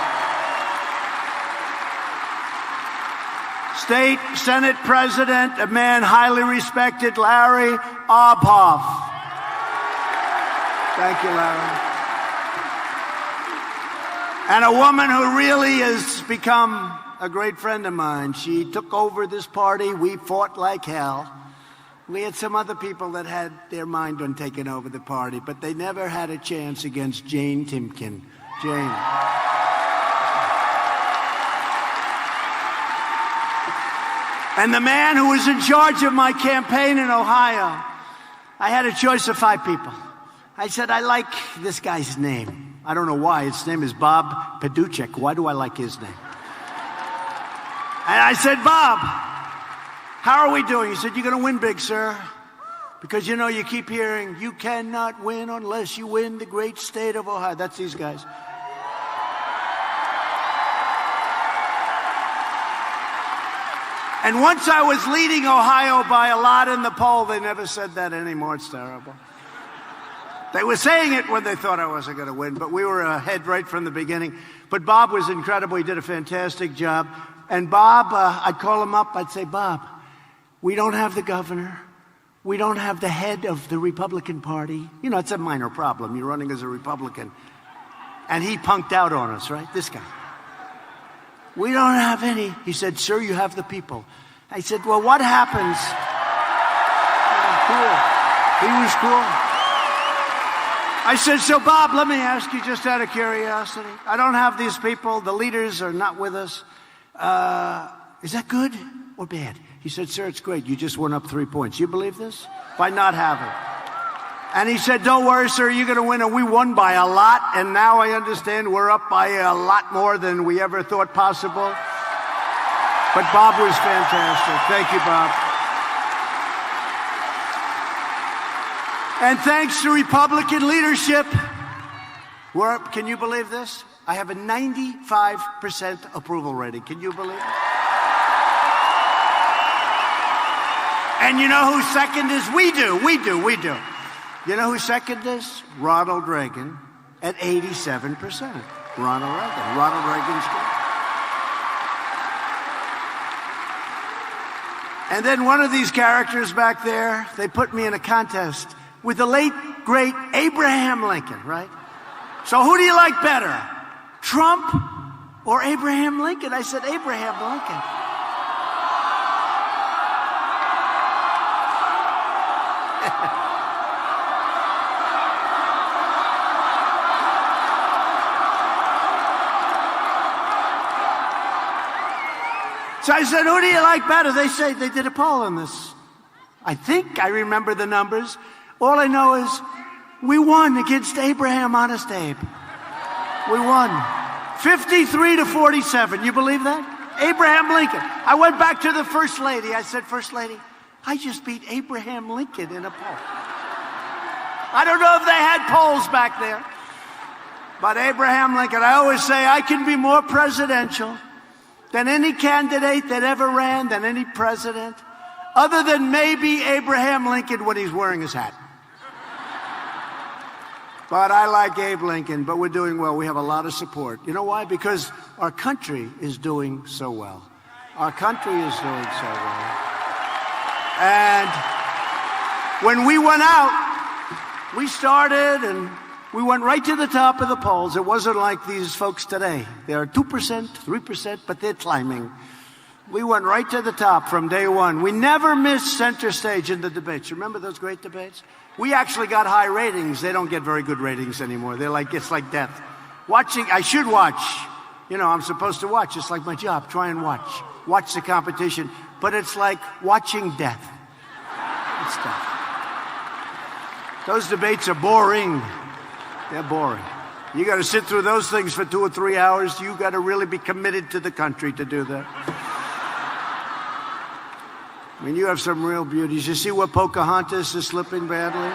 State Senate President, a man highly respected, Larry Obhoff. Thank you, Larry. And a woman who really has become a great friend of mine. She took over this party. We fought like hell. We had some other people that had their mind on taking over the party, but they never had a chance against Jane Timken. Jane. And the man who was in charge of my campaign in Ohio, I had a choice of 5 people. I said, I like this guy's name. I don't know why. His name is Bob Paduchek. Why do I like his name? And I said, Bob, how are we doing? He said, you're going to win big, sir. Because, you know, you keep hearing, you cannot win unless you win the great state of Ohio. That's these guys. And once I was leading Ohio by a lot in the poll, they never said that anymore. It's terrible. They were saying it when they thought I wasn't going to win, but we were ahead right from the beginning. But Bob was incredible. He did a fantastic job. And Bob, I'd call him up. I'd say, Bob, we don't have the governor. We don't have the head of the Republican Party. You know, it's a minor problem. You're running as a Republican. And he punked out on us, right? This guy. We don't have any. He said, sir, you have the people. I said, well, what happens? Cool. He was cool. I said, so Bob, let me ask you just out of curiosity. I don't have these people. The leaders are not with us. Is that good or bad? He said, sir, it's great. You just went up 3 points. You believe this? By not having. And he said, don't worry, sir, you're going to win. And we won by a lot. And now I understand we're up by a lot more than we ever thought possible. But Bob was fantastic. Thank you, Bob. And thanks to Republican leadership, can you believe this? I have a 95% approval rating. Can you believe it? And you know who second is? We do. You know who second is? Ronald Reagan at 87%. Ronald Reagan. Ronald Reagan's good. And then one of these characters back there, they put me in a contest with the late, great Abraham Lincoln, right? So who do you like better, Trump or Abraham Lincoln? I said, Abraham Lincoln. So I said, who do you like better? They say they did a poll on this. I think I remember the numbers. All I know is we won against Abraham, Honest Abe. We won 53-47. You believe that? Abraham Lincoln. I went back to the First Lady. I said, First Lady, I just beat Abraham Lincoln in a poll. I don't know if they had polls back there. But Abraham Lincoln, I always say I can be more presidential than any candidate that ever ran, than any president, other than maybe Abraham Lincoln when he's wearing his hat. But I like Abe Lincoln, but we're doing well. We have a lot of support. You know why? Because our country is doing so well. Our country is doing so well. And when we went out, we started and we went right to the top of the polls. It wasn't like these folks today. They're 2%, 3%, but they're climbing. We went right to the top from day one. We never missed center stage in the debates. Remember those great debates? We actually got high ratings. They don't get very good ratings anymore. It's like death. I should watch. You know, I'm supposed to watch. It's like my job. Try and watch. Watch the competition. But it's like watching death. It's death. Those debates are boring. They're boring. You got to sit through those things for 2 or 3 hours. You got to really be committed to the country to do that. I mean, you have some real beauties. You see what Pocahontas is slipping badly?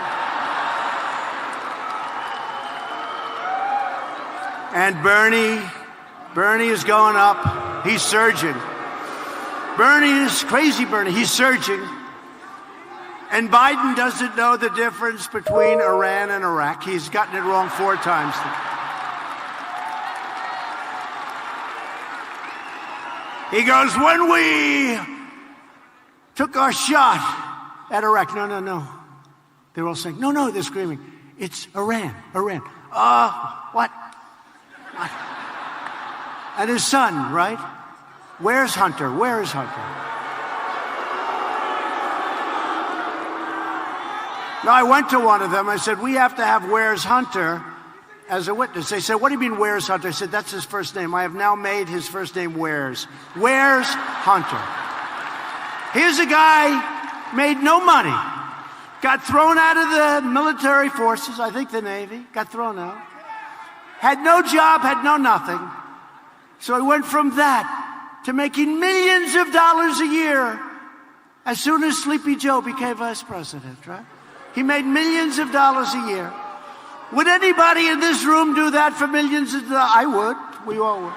And Bernie is going up. He's surging. Bernie is crazy, Bernie. He's surging. And Biden doesn't know the difference between Iran and Iraq. He's gotten it wrong 4 times. He goes, when we took our shot at Iraq. No. They're all saying, no, they're screaming. It's Iran. What? And his son, right? Where's Hunter? No, I went to one of them. I said, we have to have Where's Hunter as a witness. They said, what do you mean, Where's Hunter? I said, that's his first name. I have now made his first name Where's. Where's Hunter? Here's a guy made no money. Got thrown out of the military forces, I think the Navy. Got thrown out. Had no job, had no nothing. So he went from that to making millions of dollars a year as soon as Sleepy Joe became vice president, right? He made millions of dollars a year. Would anybody in this room do that for millions of dollars? I would. We all would.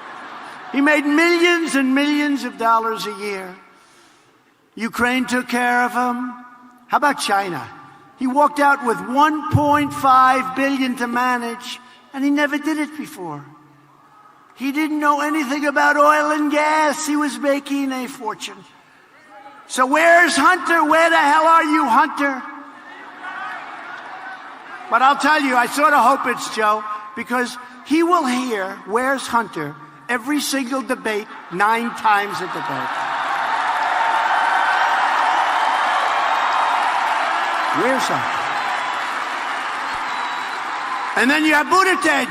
He made millions and millions of dollars a year. Ukraine took care of him. How about China? He walked out with $1.5 billion to manage, and he never did it before. He didn't know anything about oil and gas. He was making a fortune. So where's Hunter? Where the hell are you, Hunter? But I'll tell you, I sort of hope it's Joe, because he will hear Where's Hunter every single debate 9 times a debate. Where's Hunter? And then you have Buttigieg.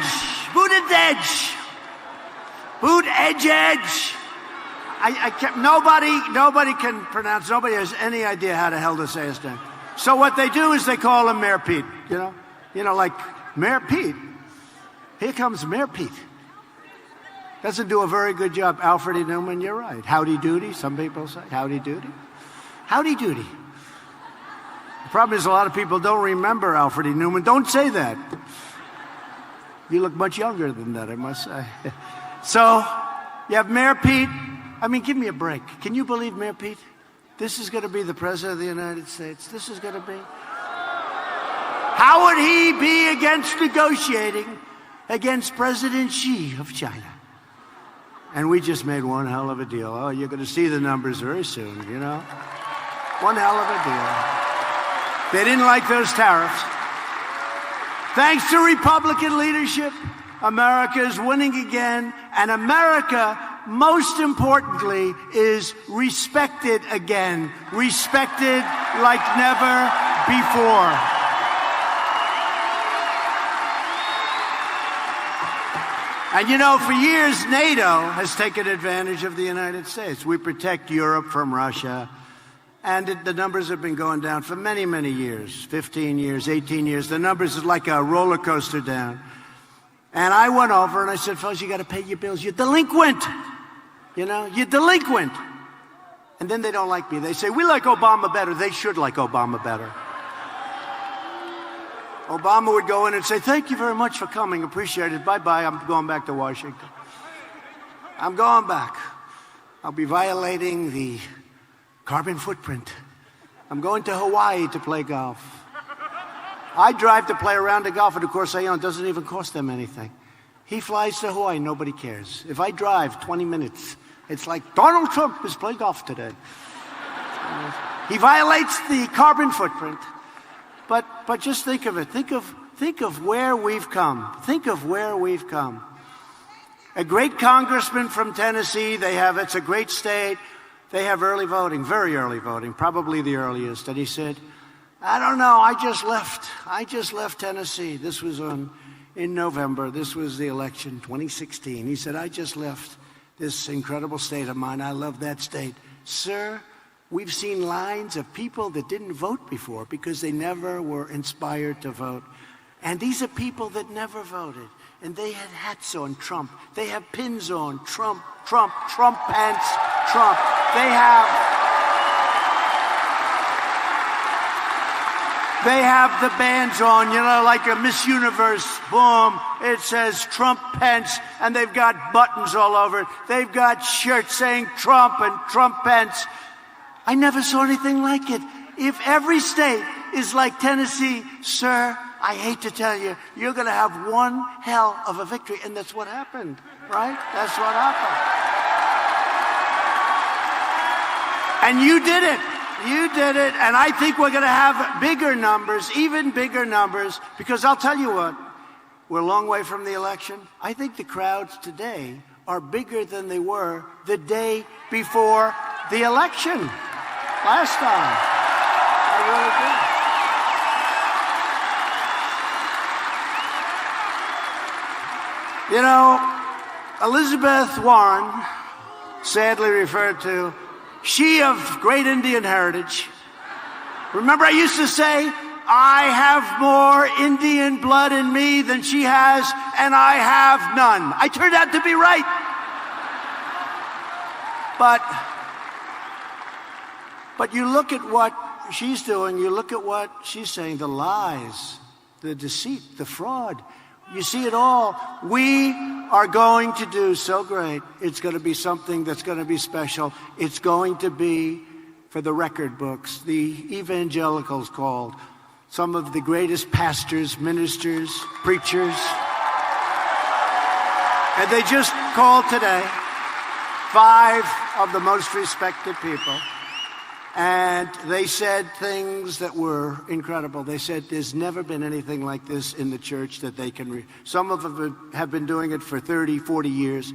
I can't, nobody can pronounce, nobody has any idea how the hell to say his name. So what they do is they call him Mayor Pete, you know, like Mayor Pete. Here comes Mayor Pete. Doesn't do a very good job. Alfred E. Newman, you're right. Howdy doody, some people say. Howdy doody. Howdy doody. The problem is a lot of people don't remember Alfred E. Newman. Don't say that. You look much younger than that, I must say. So, you have Mayor Pete. I mean, give me a break. Can you believe Mayor Pete? This is going to be the President of the United States. This is going to be. How would he be against negotiating against President Xi of China? And we just made one hell of a deal. Oh, you're going to see the numbers very soon, you know? One hell of a deal. They didn't like those tariffs. Thanks to Republican leadership, America is winning again, and America, most importantly, is respected again. Respected like never before. And you know, for years, NATO has taken advantage of the United States. We protect Europe from Russia. And the numbers have been going down for many, many years, 15 years, 18 years. The numbers is like a roller coaster down. And I went over and I said, fellas, you got to pay your bills. You're delinquent. You know, you're delinquent. And then they don't like me. They say, we like Obama better. They should like Obama better. Obama would go in and say, thank you very much for coming. Appreciate it. Bye-bye. I'm going back to Washington. I'm going back. I'll be violating the carbon footprint. I'm going to Hawaii to play golf. I drive to play around the golf, and of course, it doesn't even cost them anything. He flies to Hawaii, nobody cares. If I drive 20 minutes, it's like Donald Trump is playing golf today. He violates the carbon footprint. But just think of it. Think of where we've come. Think of where we've come. A great congressman from Tennessee, it's a great state. They have early voting, very early voting, probably the earliest. And he said, I don't know, I just left Tennessee. This was in November. This was the election, 2016. He said, I just left this incredible state of mine. I love that state. Sir, we've seen lines of people that didn't vote before because they never were inspired to vote. And these are people that never voted. And they had hats on, Trump. They have pins on, Trump, Trump, Trump pants, Trump. They have the bands on, like a Miss Universe, boom, it says Trump Pence, and they've got buttons all over it. They've got shirts saying Trump and Trump Pence. I never saw anything like it. If every state is like Tennessee, sir, I hate to tell you, you're going to have one hell of a victory. And that's what happened, right? That's what happened. And you did it. You did it. And I think we're going to have bigger numbers, even bigger numbers, because I'll tell you what, we're a long way from the election. I think the crowds today are bigger than they were the day before the election last time. I really do. Elizabeth Warren, sadly referred to, she of great Indian heritage. Remember I used to say, I have more Indian blood in me than she has, and I have none. I turned out to be right. But you look at what she's doing, you look at what she's saying, the lies, the deceit, the fraud. You see it all. We are going to do so great. It's going to be something that's going to be special. It's going to be for the record books, the evangelicals called, some of the greatest pastors, ministers, preachers. And they just called today 5 of the most respected people. And they said things that were incredible. They said there's never been anything like this in the church that they can some of them have been doing it for 30, 40 years.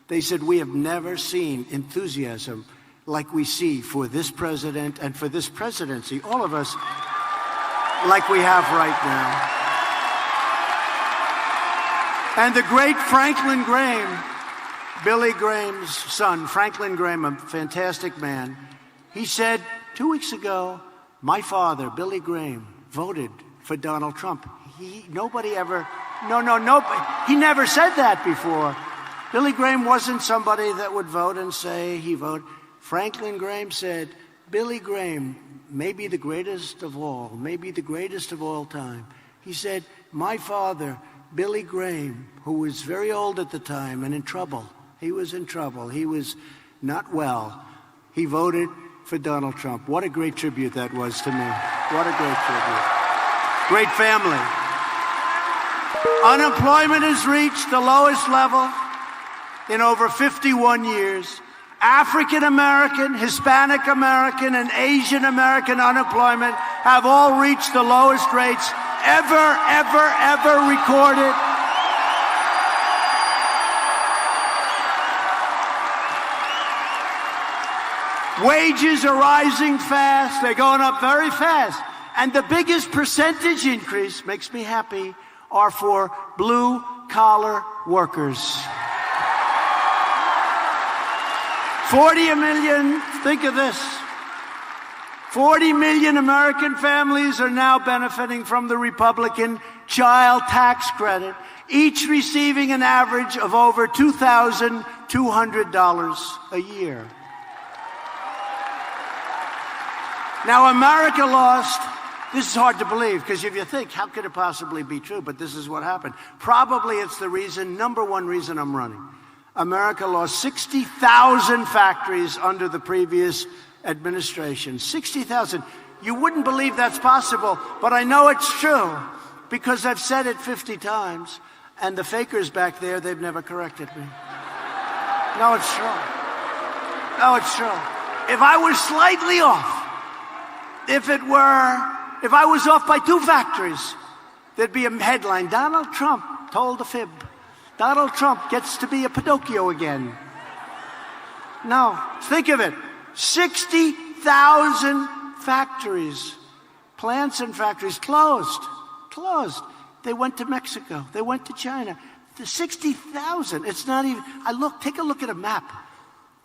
They said we have never seen enthusiasm like we see for this president and for this presidency, all of us, like we have right now. And the great Franklin Graham, Billy Graham's son, Franklin Graham, a fantastic man, he said 2 weeks ago, my father, Billy Graham, voted for Donald Trump. He never said that before. Billy Graham wasn't somebody that would vote and say he voted. Franklin Graham said, Billy Graham may be the greatest of all, maybe the greatest of all time. He said, my father, Billy Graham, who was very old at the time and in trouble, he was in trouble, he was not well, he voted for Donald Trump. What a great tribute that was to me. What a great tribute. Great family. Unemployment has reached the lowest level in over 51 years. African American, Hispanic American, and Asian American unemployment have all reached the lowest rates ever recorded. Wages are rising fast. They're going up very fast. And the biggest percentage increase, makes me happy, are for blue-collar workers. 40 million, think of this, 40 million American families are now benefiting from the Republican child tax credit, each receiving an average of over $2,200 a year. Now, America lost, this is hard to believe, because if you think, how could it possibly be true? But this is what happened. Probably it's the reason, number one reason I'm running. America lost 60,000 factories under the previous administration. 60,000. You wouldn't believe that's possible, but I know it's true, because I've said it 50 times, and the fakers back there, they've never corrected me. No, it's true. No, it's true. If I was slightly off, if it if I was off by 2 factories, there'd be a headline, Donald Trump told a fib. Donald Trump gets to be a Pinocchio again. No, think of it. 60,000 factories, plants and factories closed. They went to Mexico. They went to China. The 60,000, it's not even, take a look at a map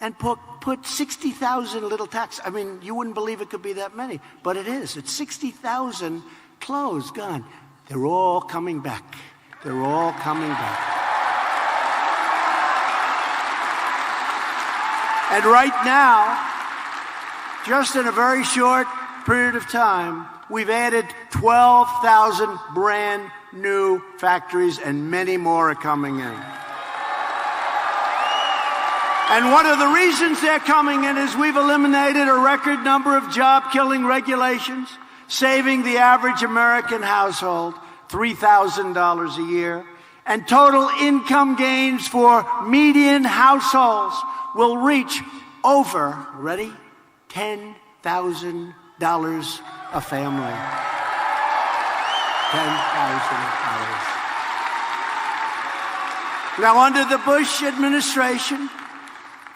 and put 60,000 little tax. I mean, you wouldn't believe it could be that many, but it is. It's 60,000 closed, gone. They're all coming back. They're all coming back. And right now, just in a very short period of time, we've added 12,000 brand new factories, and many more are coming in. And one of the reasons they're coming in is we've eliminated a record number of job-killing regulations, saving the average American household $3,000 a year. And total income gains for median households will reach over, ready, $10,000 a family. $10,000. Now, under the Bush administration,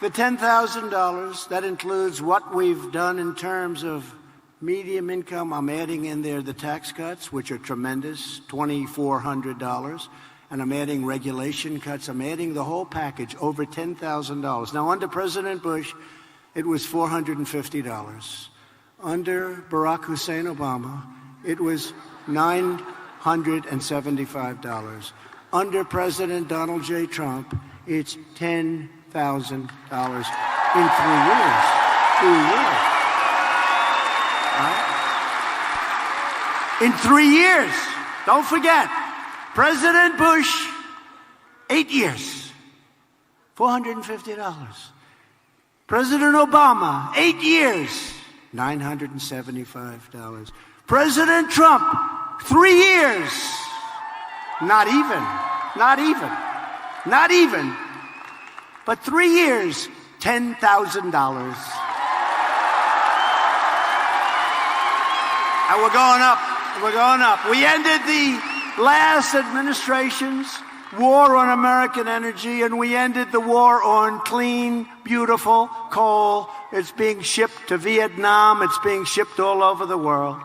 the $10,000, that includes what we've done in terms of medium income. I'm adding in there the tax cuts, which are tremendous, $2,400. And I'm adding regulation cuts. I'm adding the whole package, over $10,000. Now, under President Bush, it was $450. Under Barack Hussein Obama, it was $975. Under President Donald J. Trump, it's $10,000 in 3 years. 2 years. Right? In 3 years. Don't forget. President Bush, 8 years, $450. President Obama, 8 years, $975. President Trump, 3 years, not even, but 3 years, $10,000. And we're going up. We ended the last administration's war on American energy, and we ended the war on clean, beautiful coal. It's being shipped to Vietnam. It's being shipped all over the world.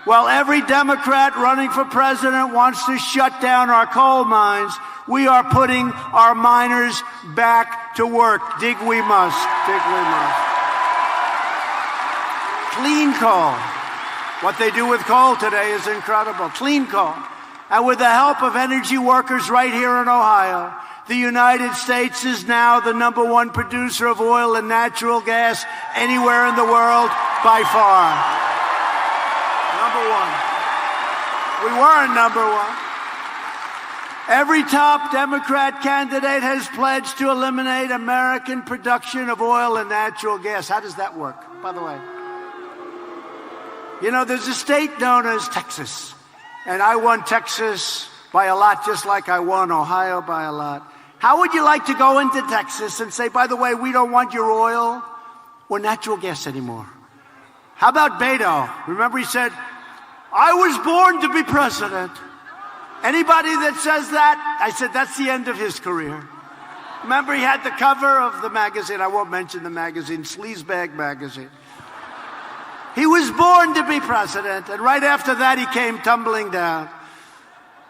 Well, every Democrat running for president wants to shut down our coal mines. We are putting our miners back to work. Dig we must. Dig we must. Clean coal. What they do with coal today is incredible. Clean coal. And with the help of energy workers right here in Ohio, the United States is now the #1 producer of oil and natural gas anywhere in the world by far. #1. We weren't #1. Every top Democrat candidate has pledged to eliminate American production of oil and natural gas. How does that work, by the way? You know, there's a state known as Texas. And I won Texas by a lot, just like I won Ohio by a lot. How would you like to go into Texas and say, by the way, we don't want your oil or natural gas anymore? How about Beto? Remember he said, I was born to be president. Anybody that says that, I said, that's the end of his career. Remember he had the cover of the magazine, I won't mention the magazine, Sleazebag magazine. He was born to be president, and right after that, he came tumbling down.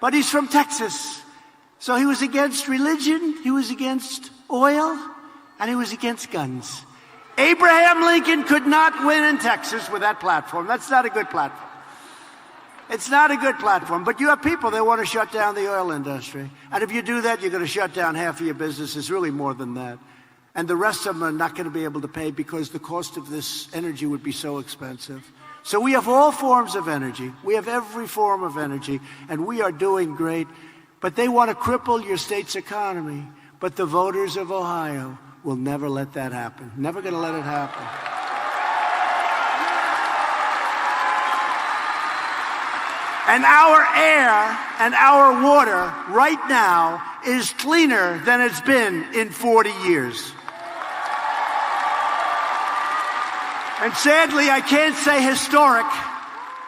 But he's from Texas, so he was against religion, he was against oil, and he was against guns. Abraham Lincoln could not win in Texas with that platform. That's not a good platform. It's not a good platform, but you have people that want to shut down the oil industry. And if you do that, you're going to shut down half of your business. It's really more than that. And the rest of them are not going to be able to pay because the cost of this energy would be so expensive. So we have all forms of energy. We have every form of energy, and we are doing great. But they want to cripple your state's economy. But the voters of Ohio will never let that happen. Never going to let it happen. And our air and our water right now is cleaner than it's been in 40 years. And sadly, I can't say historic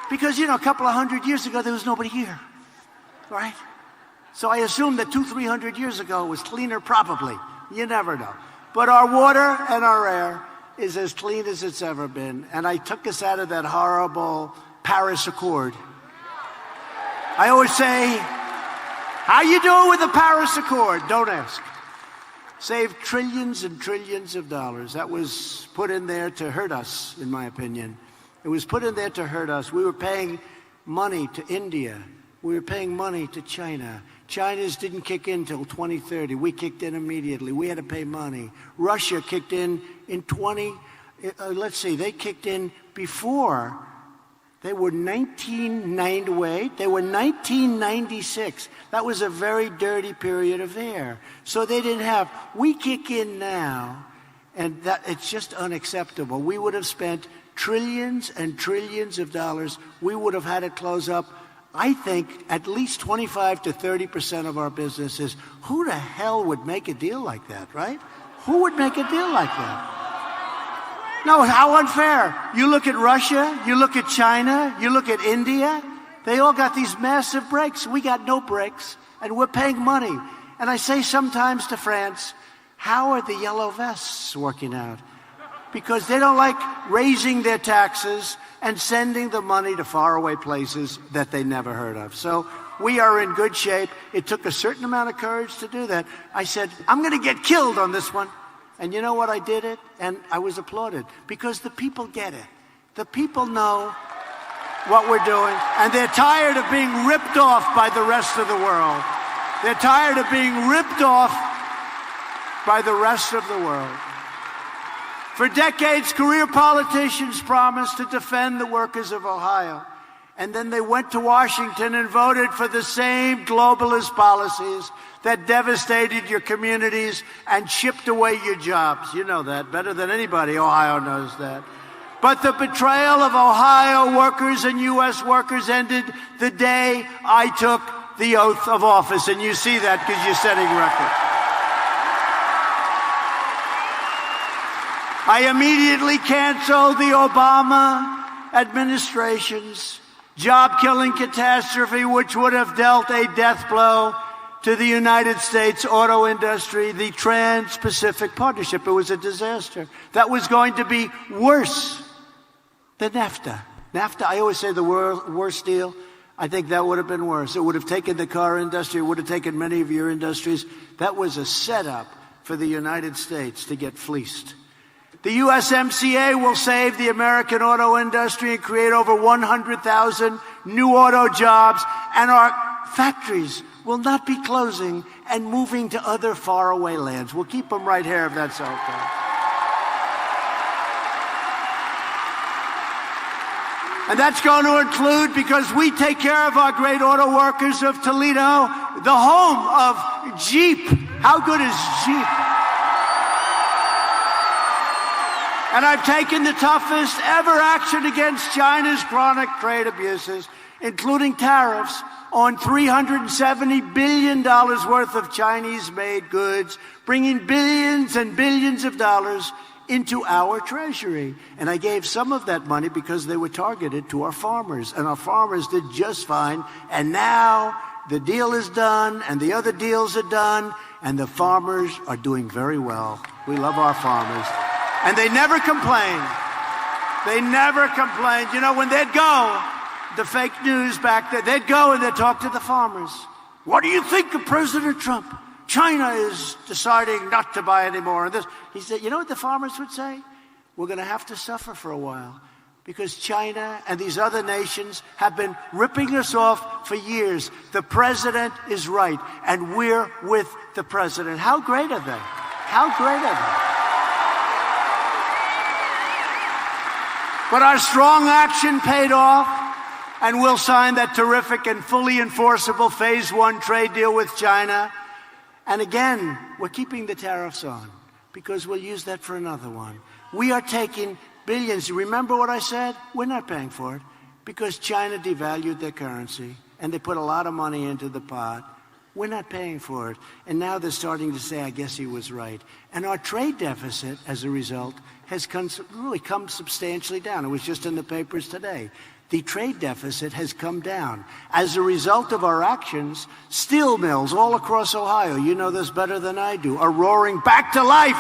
Because, a couple of 100 years ago, there was nobody here, right? So I assume that 200-300 years ago it was cleaner, probably. You never know. But our water and our air is as clean as it's ever been. And I took us out of that horrible Paris Accord. I always say, how you doing with the Paris Accord? Don't ask. Saved trillions and trillions of dollars. That was put in there to hurt us, in my opinion. It was put in there to hurt us. We were paying money to India. We were paying money to China. China's didn't kick in until 2030. We kicked in immediately. We had to pay money. Russia kicked in they kicked in before. They were 1996. That was a very dirty period of air. So they didn't have. We kick in now, and it's just unacceptable. We would have spent trillions and trillions of dollars. We would have had to close up, I think, at least 25 to 30% of our businesses. Who the hell would make a deal like that, right? Who would make a deal like that? No, how unfair. You look at Russia, you look at China, you look at India, they all got these massive breaks. We got no breaks, and we're paying money. And I say sometimes to France, how are the yellow vests working out? Because they don't like raising their taxes and sending the money to faraway places that they never heard of. So we are in good shape. It took a certain amount of courage to do that. I said, I'm going to get killed on this one. And you know what? I did it, and I was applauded. Because the people get it. The people know what we're doing, and they're tired of being ripped off by the rest of the world. They're tired of being ripped off by the rest of the world. For decades, career politicians promised to defend the workers of Ohio. And then they went to Washington and voted for the same globalist policies that devastated your communities and chipped away your jobs. You know that better than anybody. Ohio knows that. But the betrayal of Ohio workers and U.S. workers ended the day I took the oath of office. And you see that because you're setting records. I immediately canceled the Obama administration's job-killing catastrophe, which would have dealt a death blow to the United States auto industry, the Trans-Pacific Partnership. It was a disaster. That was going to be worse than NAFTA. NAFTA, I always say the worst deal. I think that would have been worse. It would have taken the car industry. It would have taken many of your industries. That was a setup for the United States to get fleeced. The USMCA will save the American auto industry and create over 100,000 new auto jobs, and our factories will not be closing and moving to other faraway lands. We'll keep them right here if that's okay. And that's going to include, because we take care of our great auto workers of Toledo, the home of Jeep. How good is Jeep? And I've taken the toughest ever action against China's chronic trade abuses, including tariffs on $370 billion worth of Chinese-made goods, bringing billions and billions of dollars into our treasury. And I gave some of that money because they were targeted to our farmers, and our farmers did just fine. And now the deal is done, and the other deals are done, and the farmers are doing very well. We love our farmers. And they never complain. They never complained. You know, when they'd go, the fake news back there, they'd go and they'd talk to the farmers. What do you think of President Trump? China is deciding not to buy anymore. And this, he said, you know what the farmers would say? We're going to have to suffer for a while because China and these other nations have been ripping us off for years. The president is right, and we're with the president. How great are they? How great are they? But our strong action paid off, and we'll sign that terrific and fully enforceable Phase 1 trade deal with China. And again, we're keeping the tariffs on because we'll use that for another one. We are taking billions. Remember what I said? We're not paying for it because China devalued their currency, and they put a lot of money into the pot. We're not paying for it. And now they're starting to say, I guess he was right. And our trade deficit, as a result, has really come substantially down. It was just in the papers today. the trade deficit has come down. As a result of our actions, steel mills all across Ohio, you know this better than I do, are roaring back to life.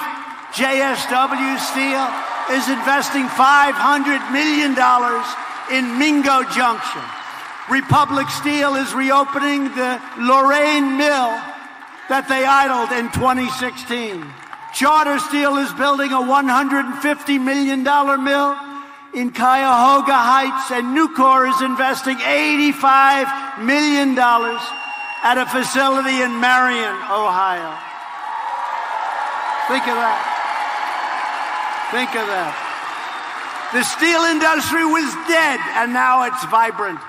JSW Steel is investing $500 million in Mingo Junction. Republic Steel is reopening the Lorain Mill that they idled in 2016. Charter Steel is building a $150 million mill in Cuyahoga Heights, and Nucor is investing $85 million at a facility in Marion, Ohio. Think of that. Think of that. The steel industry was dead, and now it's vibrant.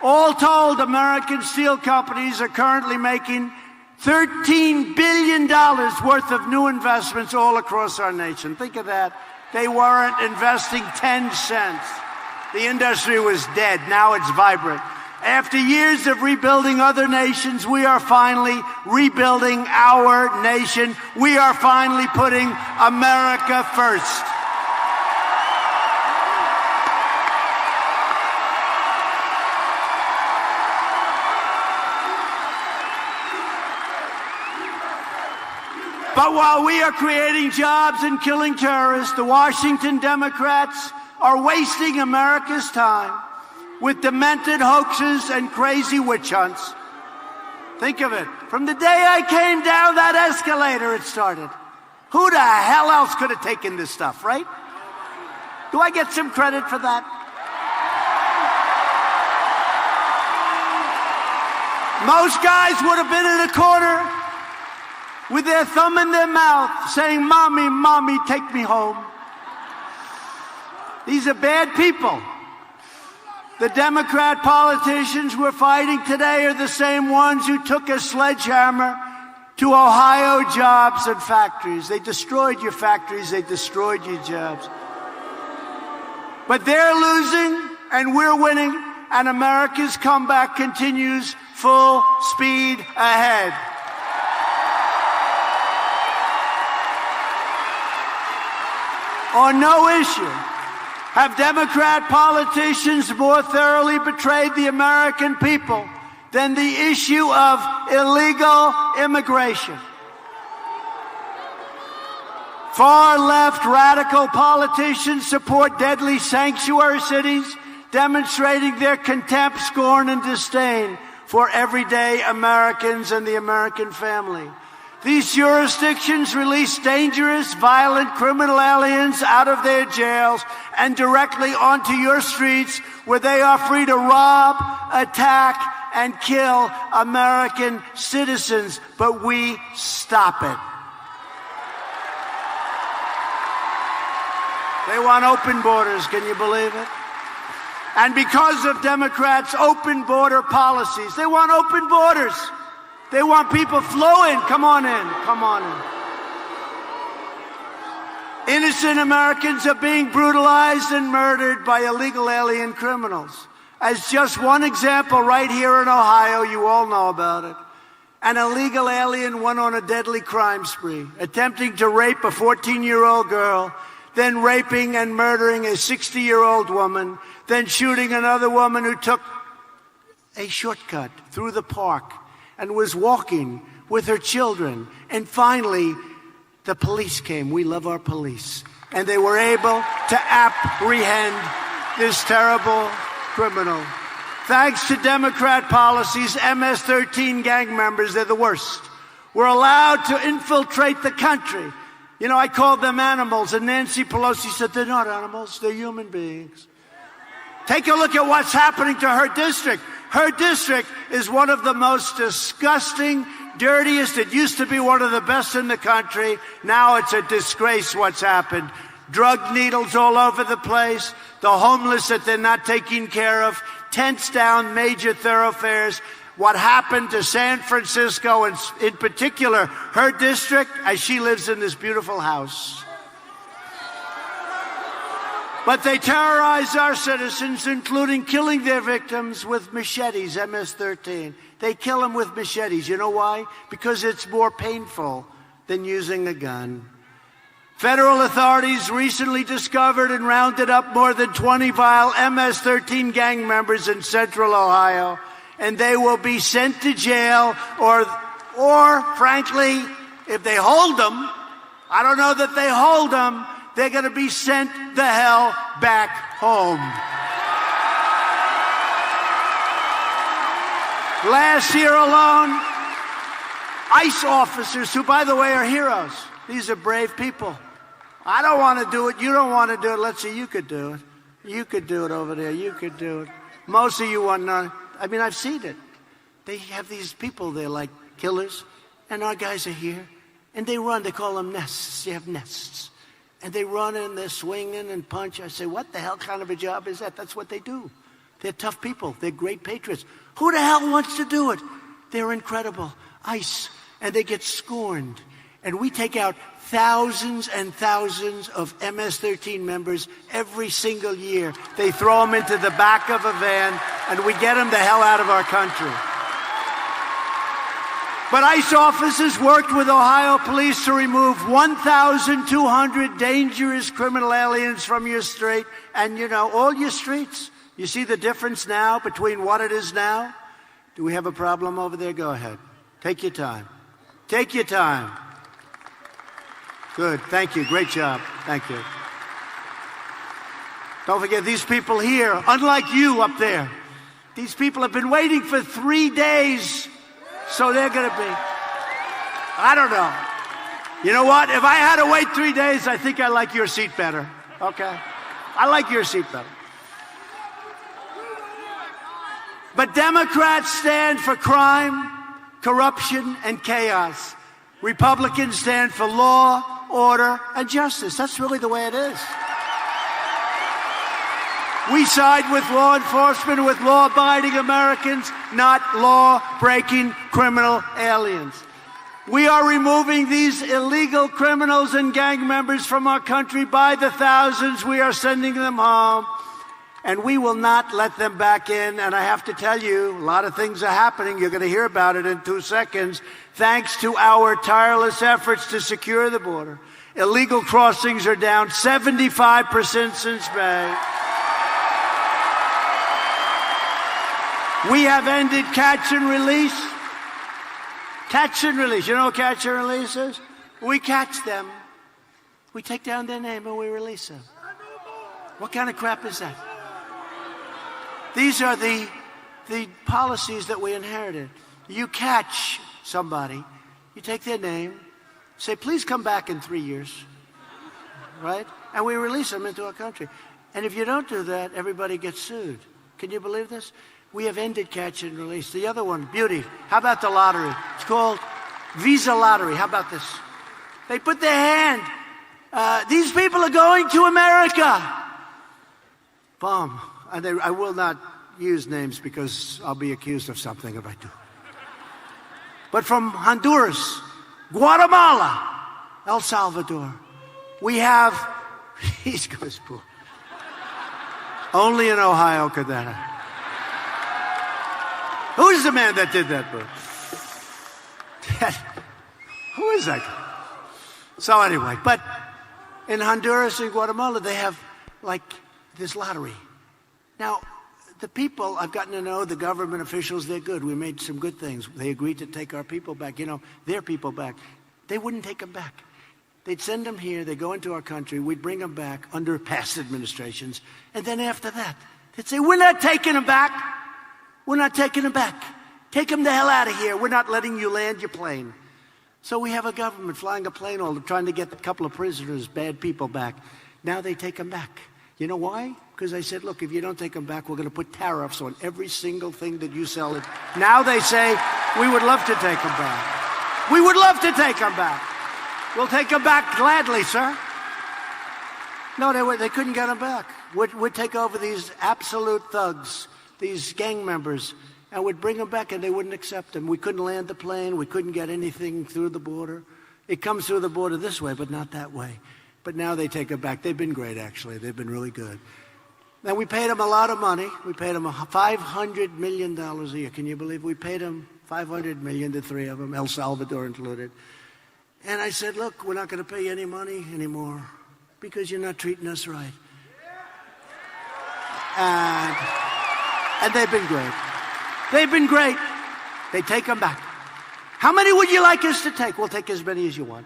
All told, American steel companies are currently making $13 billion worth of new investments all across our nation. Think of that. They weren't investing 10 cents. The industry was dead. Now it's vibrant. After years of rebuilding other nations, we are finally rebuilding our nation. We are finally putting America first. But while we are creating jobs and killing terrorists, the Washington Democrats are wasting America's time with demented hoaxes and crazy witch hunts. Think of it. From the day I came down that escalator, it started. Who the hell else could have taken this stuff, right? Do I get some credit for that? Most guys would have been in a corner with their thumb in their mouth saying, "Mommy, Mommy, take me home." These are bad people. The Democrat politicians we're fighting today are the same ones who took a sledgehammer to Ohio jobs and factories. They destroyed your factories. They destroyed your jobs. But they're losing and we're winning, and America's comeback continues full speed ahead. On no issue have Democrat politicians more thoroughly betrayed the American people than the issue of illegal immigration. Far-left radical politicians support deadly sanctuary cities, demonstrating their contempt, scorn, and disdain for everyday Americans and the American family. These jurisdictions release dangerous, violent criminal aliens out of their jails and directly onto your streets, where they are free to rob, attack, and kill American citizens. But we stop it. They want open borders, can you believe it? And because of Democrats' open border policies, they want open borders. They want people flowing. Come on in. Come on in. Innocent Americans are being brutalized and murdered by illegal alien criminals. As just one example, right here in Ohio, you all know about it. An illegal alien went on a deadly crime spree, attempting to rape a 14-year-old girl, then raping and murdering a 60-year-old woman, then shooting another woman who took a shortcut through the park and was walking with her children. And finally, the police came. We love our police. And they were able to apprehend this terrible criminal. Thanks to Democrat policies, MS-13 gang members, they're the worst, were allowed to infiltrate the country. You know, I called them animals, and Nancy Pelosi said, they're not animals, they're human beings. Take a look at what's happening to her district. Her district is one of the most disgusting, dirtiest. It used to be one of the best in the country. Now it's a disgrace what's happened. Drug needles all over the place. The homeless that they're not taking care of. Tents down major thoroughfares. What happened to San Francisco, and in particular, her district, as she lives in this beautiful house. But they terrorize our citizens, including killing their victims with machetes, MS-13. They kill them with machetes. You know why? Because it's more painful than using a gun. Federal authorities recently discovered and rounded up more than 20 vile MS-13 gang members in central Ohio, and they will be sent to jail or frankly, if they hold them, I don't know that they hold them, they're going to be sent the hell back home. Last year alone, ICE officers, who, by the way, are heroes. These are brave people. I don't want to do it. You don't want to do it. Let's see, you could do it. You could do it over there. You could do it. Most of you want to. I mean, I've seen it. They have these people, they're like killers, and our guys are here, and they run. They call them nests. You have nests. And they run and they're swinging and punch. I say, what the hell kind of a job is that? That's what they do. They're tough people. They're great patriots. Who the hell wants to do it? They're incredible. ICE. And they get scorned. And we take out thousands and thousands of MS-13 members every single year. They throw them into the back of a van, and we get them the hell out of our country. But ICE officers worked with Ohio police to remove 1,200 dangerous criminal aliens from your state and, all your streets. You see the difference now between what it is now? Do we have a problem over there? Go ahead. Take your time. Take your time. Good. Thank you. Great job. Thank you. Don't forget, these people here, unlike you up there, these people have been waiting for 3 days. So they're going to be, I don't know. You know what? If I had to wait 3 days, I think I like your seat better. Okay? I like your seat better. But Democrats stand for crime, corruption, and chaos. Republicans stand for law, order, and justice. That's really the way it is. We side with law enforcement, with law-abiding Americans, not law-breaking criminal aliens. We are removing these illegal criminals and gang members from our country by the thousands. We are sending them home, and we will not let them back in. And I have to tell you, a lot of things are happening. You're going to hear about it in 2 seconds. Thanks to our tireless efforts to secure the border, illegal crossings are down 75% since May. We have ended catch and release. Catch and release. You know what catch and release is? We catch them. We take down their name and we release them. What kind of crap is that? These are the policies that we inherited. You catch somebody, you take their name, say, please come back in 3 years, right? And we release them into our country. And if you don't do that, everybody gets sued. Can you believe this? We have ended catch and release. The other one, beauty. How about the lottery? It's called Visa Lottery. How about this? They put their hand. These people are going to America. Boom. And I will not use names because I'll be accused of something if I do. But from Honduras, Guatemala, El Salvador, we have, he's goes poor. Only in Ohio could that happen. Who's the man that did that, bro? Who is that guy? So anyway, but in Honduras and Guatemala, they have like this lottery. Now, the people, I've gotten to know the government officials, they're good. We made some good things. They agreed to take our people back, their people back. They wouldn't take them back. They'd send them here, they'd go into our country, we'd bring them back under past administrations, and then after that, they'd say, we're not taking them back. We're not taking them back. Take them the hell out of here. We're not letting you land your plane. So we have a government flying a plane all trying to get a couple of prisoners, bad people back. Now they take them back. You know why? Because I said, look, if you don't take them back, we're going to put tariffs on every single thing that you sell. Now they say, we would love to take them back. We would love to take them back. We'll take them back gladly, sir. No, they couldn't get them back. We'd take over these absolute thugs, these gang members, and we'd bring them back, and they wouldn't accept them. We couldn't land the plane. We couldn't get anything through the border. It comes through the border this way, but not that way. But now they take them back. They've been great, actually. They've been really good. Now, we paid them a lot of money. We paid them $500 million a year. Can you believe we paid them $500 million, the three of them, El Salvador included. And I said, look, we're not going to pay you any money anymore because you're not treating us right. And they've been great. They've been great. They take them back. How many would you like us to take? We'll take as many as you want.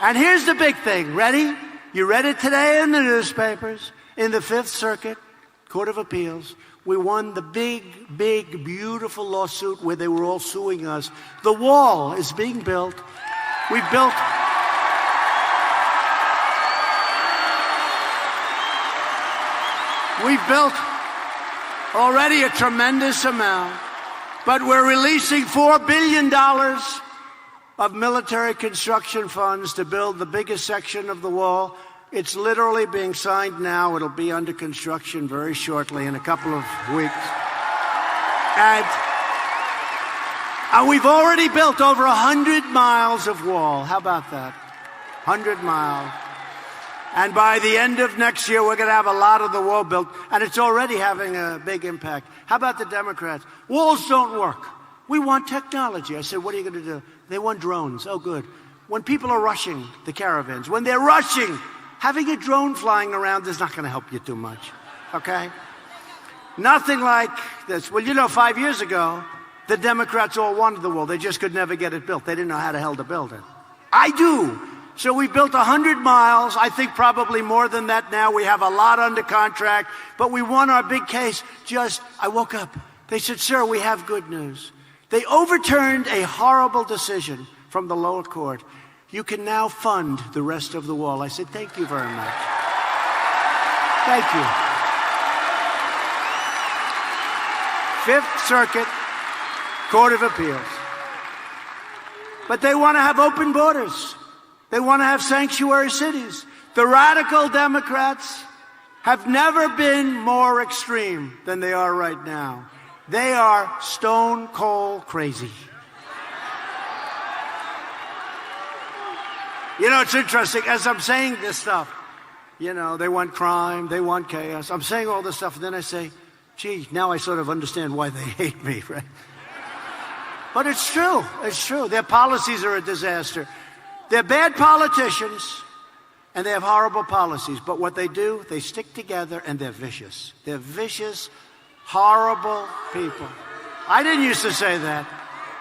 And here's the big thing. Ready? You read it today in the newspapers. In the Fifth Circuit Court of Appeals, we won the big, beautiful lawsuit where they were all suing us. The wall is being built. We've built already a tremendous amount, but we're releasing $4 billion of military construction funds to build the biggest section of the wall. It's literally being signed now. It'll be under construction very shortly, in a couple of weeks. And we've already built over 100 miles of wall. How about that? 100 miles. And by the end of next year, we're going to have a lot of the wall built, and it's already having a big impact. How about the Democrats? Walls don't work. We want technology. I said, what are you going to do? They want drones. Oh, good. When people are rushing the caravans, when they're rushing, having a drone flying around is not going to help you too much, okay? Nothing like this. Well, you know, 5 years ago, the Democrats all wanted the wall. They just could never get it built. They didn't know how the hell to build it. I do. So we built 100 miles. I think probably more than that now. We have a lot under contract, but we won our big case. I woke up. They said, sir, we have good news. They overturned a horrible decision from the lower court. You can now fund the rest of the wall. I said, thank you very much. Thank you. Fifth Circuit Court of Appeals. But they want to have open borders. They want to have sanctuary cities. The radical Democrats have never been more extreme than they are right now. They are stone cold crazy. You know, it's interesting. As I'm saying this stuff, you know, they want crime, they want chaos. I'm saying all this stuff, and then I say, gee, now I sort of understand why they hate me, right? But it's true. It's true. Their policies are a disaster. They're bad politicians, and they have horrible policies. But what they do, they stick together, and they're vicious. They're vicious, horrible people. I didn't used to say that.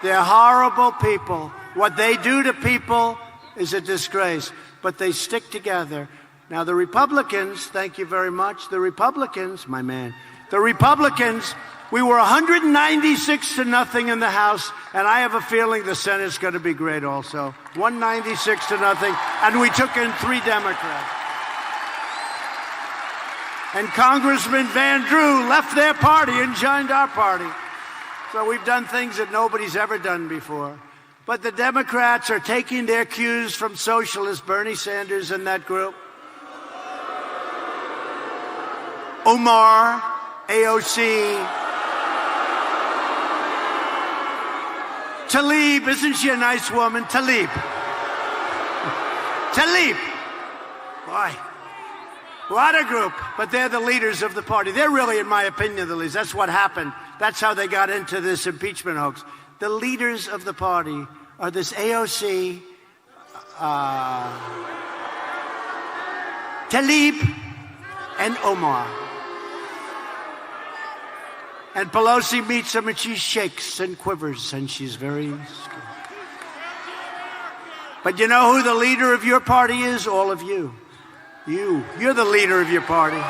They're horrible people. What they do to people is a disgrace, but they stick together. Now, the Republicans, thank you very much. The Republicans, my man, the Republicans, we were 196-0 in the House, and I have a feeling the Senate's going to be great also. 196-0, and we took in 3 Democrats. And Congressman Van Drew left their party and joined our party. So we've done things that nobody's ever done before. But the Democrats are taking their cues from socialist Bernie Sanders and that group. Omar, AOC, Tlaib, isn't she a nice woman? Tlaib. Tlaib. Boy, what a group. But they're the leaders of the party. They're really, in my opinion, the leaders. That's what happened. That's how they got into this impeachment hoax. The leaders of the party are this AOC, Tlaib, and Omar. And Pelosi meets them and she shakes and quivers and she's very scared. But you know who the leader of your party is? All of you. You're the leader of your party.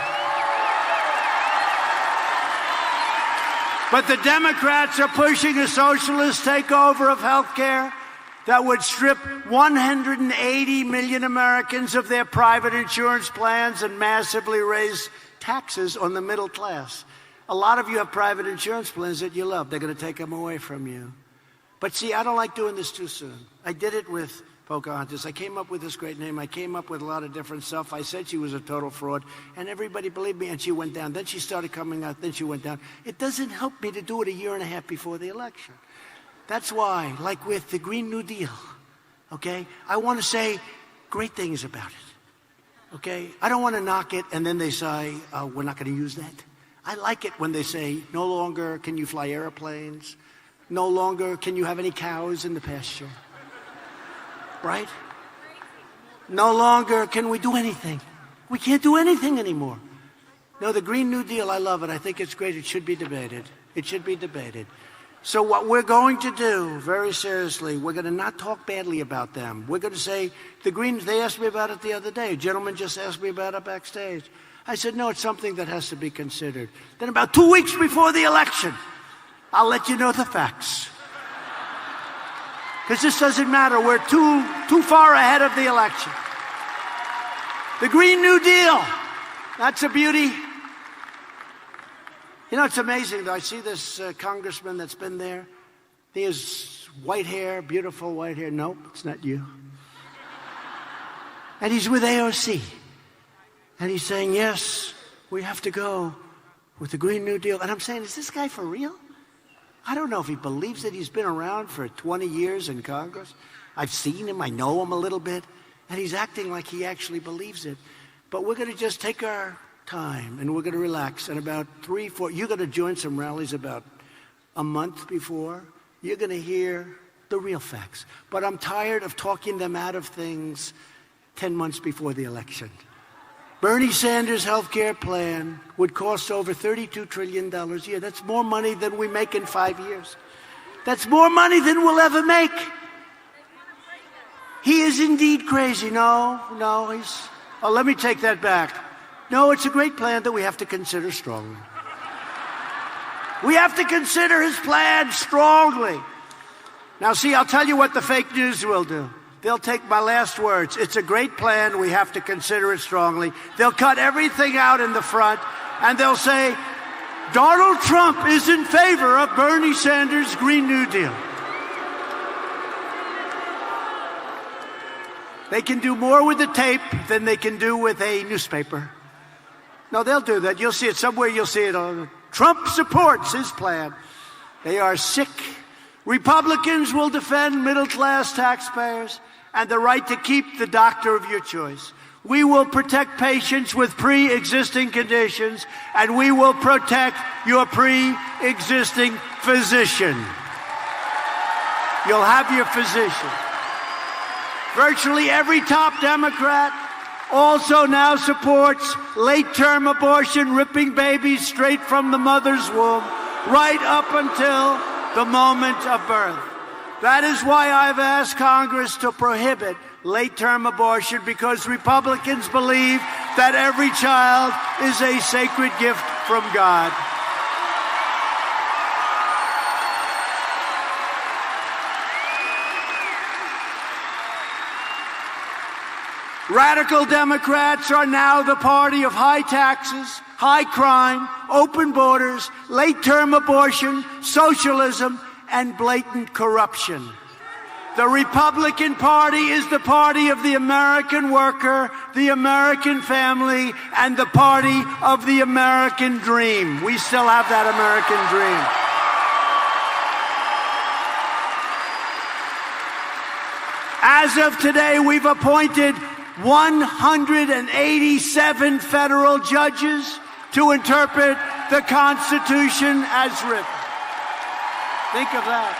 But the Democrats are pushing a socialist takeover of health care that would strip 180 million Americans of their private insurance plans and massively raise taxes on the middle class. A lot of you have private insurance plans that you love. They're going to take them away from you. But see, I don't like doing this too soon. I did it with Pocahontas. I came up with this great name. I came up with a lot of different stuff. I said she was a total fraud, and everybody believed me, and she went down. Then she started coming out, then she went down. It doesn't help me to do it a year and a half before the election. That's why, like with the Green New Deal, okay, I want to say great things about it, okay? I don't want to knock it, and then they say, we're not going to use that. I like it when they say, no longer can you fly airplanes, no longer can you have any cows in the pasture. right? No longer can we do anything. We can't do anything anymore. No, the Green New Deal, I love it. I think it's great. It should be debated. It should be debated. So what we're going to do, very seriously, we're going to not talk badly about them. We're going to say, the Greens, they asked me about it the other day. A gentleman just asked me about it backstage. I said, no, it's something that has to be considered. Then about 2 weeks before the election, I'll let you know the facts. Because this doesn't matter. We're too far ahead of the election. The Green New Deal, that's a beauty. You know, it's amazing, though. I see this congressman that's been there. He has white hair, beautiful white hair. Nope, it's not you. And he's with AOC. And he's saying, yes, we have to go with the Green New Deal. And I'm saying, is this guy for real? I don't know if he believes it. He's been around for 20 years in Congress. I've seen him. I know him a little bit. And he's acting like he actually believes it. But we're going to just take our time and we're going to relax. And about 3-4, you're going to join some rallies about a month before. You're going to hear the real facts. But I'm tired of talking them out of things 10 months before the election. Bernie Sanders' health care plan would cost over $32 trillion a year. That's more money than we make in 5 years. That's more money than we'll ever make. He is indeed crazy. No, he's... Oh, let me take that back. No, it's a great plan that we have to consider strongly. We have to consider his plan strongly. Now, see, I'll tell you what the fake news will do. They'll take my last words. It's a great plan. We have to consider it strongly. They'll cut everything out in the front, and they'll say, Donald Trump is in favor of Bernie Sanders' Green New Deal. They can do more with the tape than they can do with a newspaper. No, they'll do that. You'll see it somewhere. You'll see it. Trump supports his plan. They are sick. Republicans will defend middle-class taxpayers and the right to keep the doctor of your choice. We will protect patients with pre-existing conditions, and we will protect your pre-existing physician. You'll have your physician. Virtually every top Democrat also now supports late-term abortion, ripping babies straight from the mother's womb, right up until the moment of birth. That is why I've asked Congress to prohibit late-term abortion, because Republicans believe that every child is a sacred gift from God. Radical Democrats are now the party of high taxes, high crime, open borders, late-term abortion, socialism, and blatant corruption. The Republican Party is the party of the American worker, the American family, and the party of the American dream. We still have that American dream. As of today, we've appointed 187 federal judges to interpret the Constitution as written. Think of that.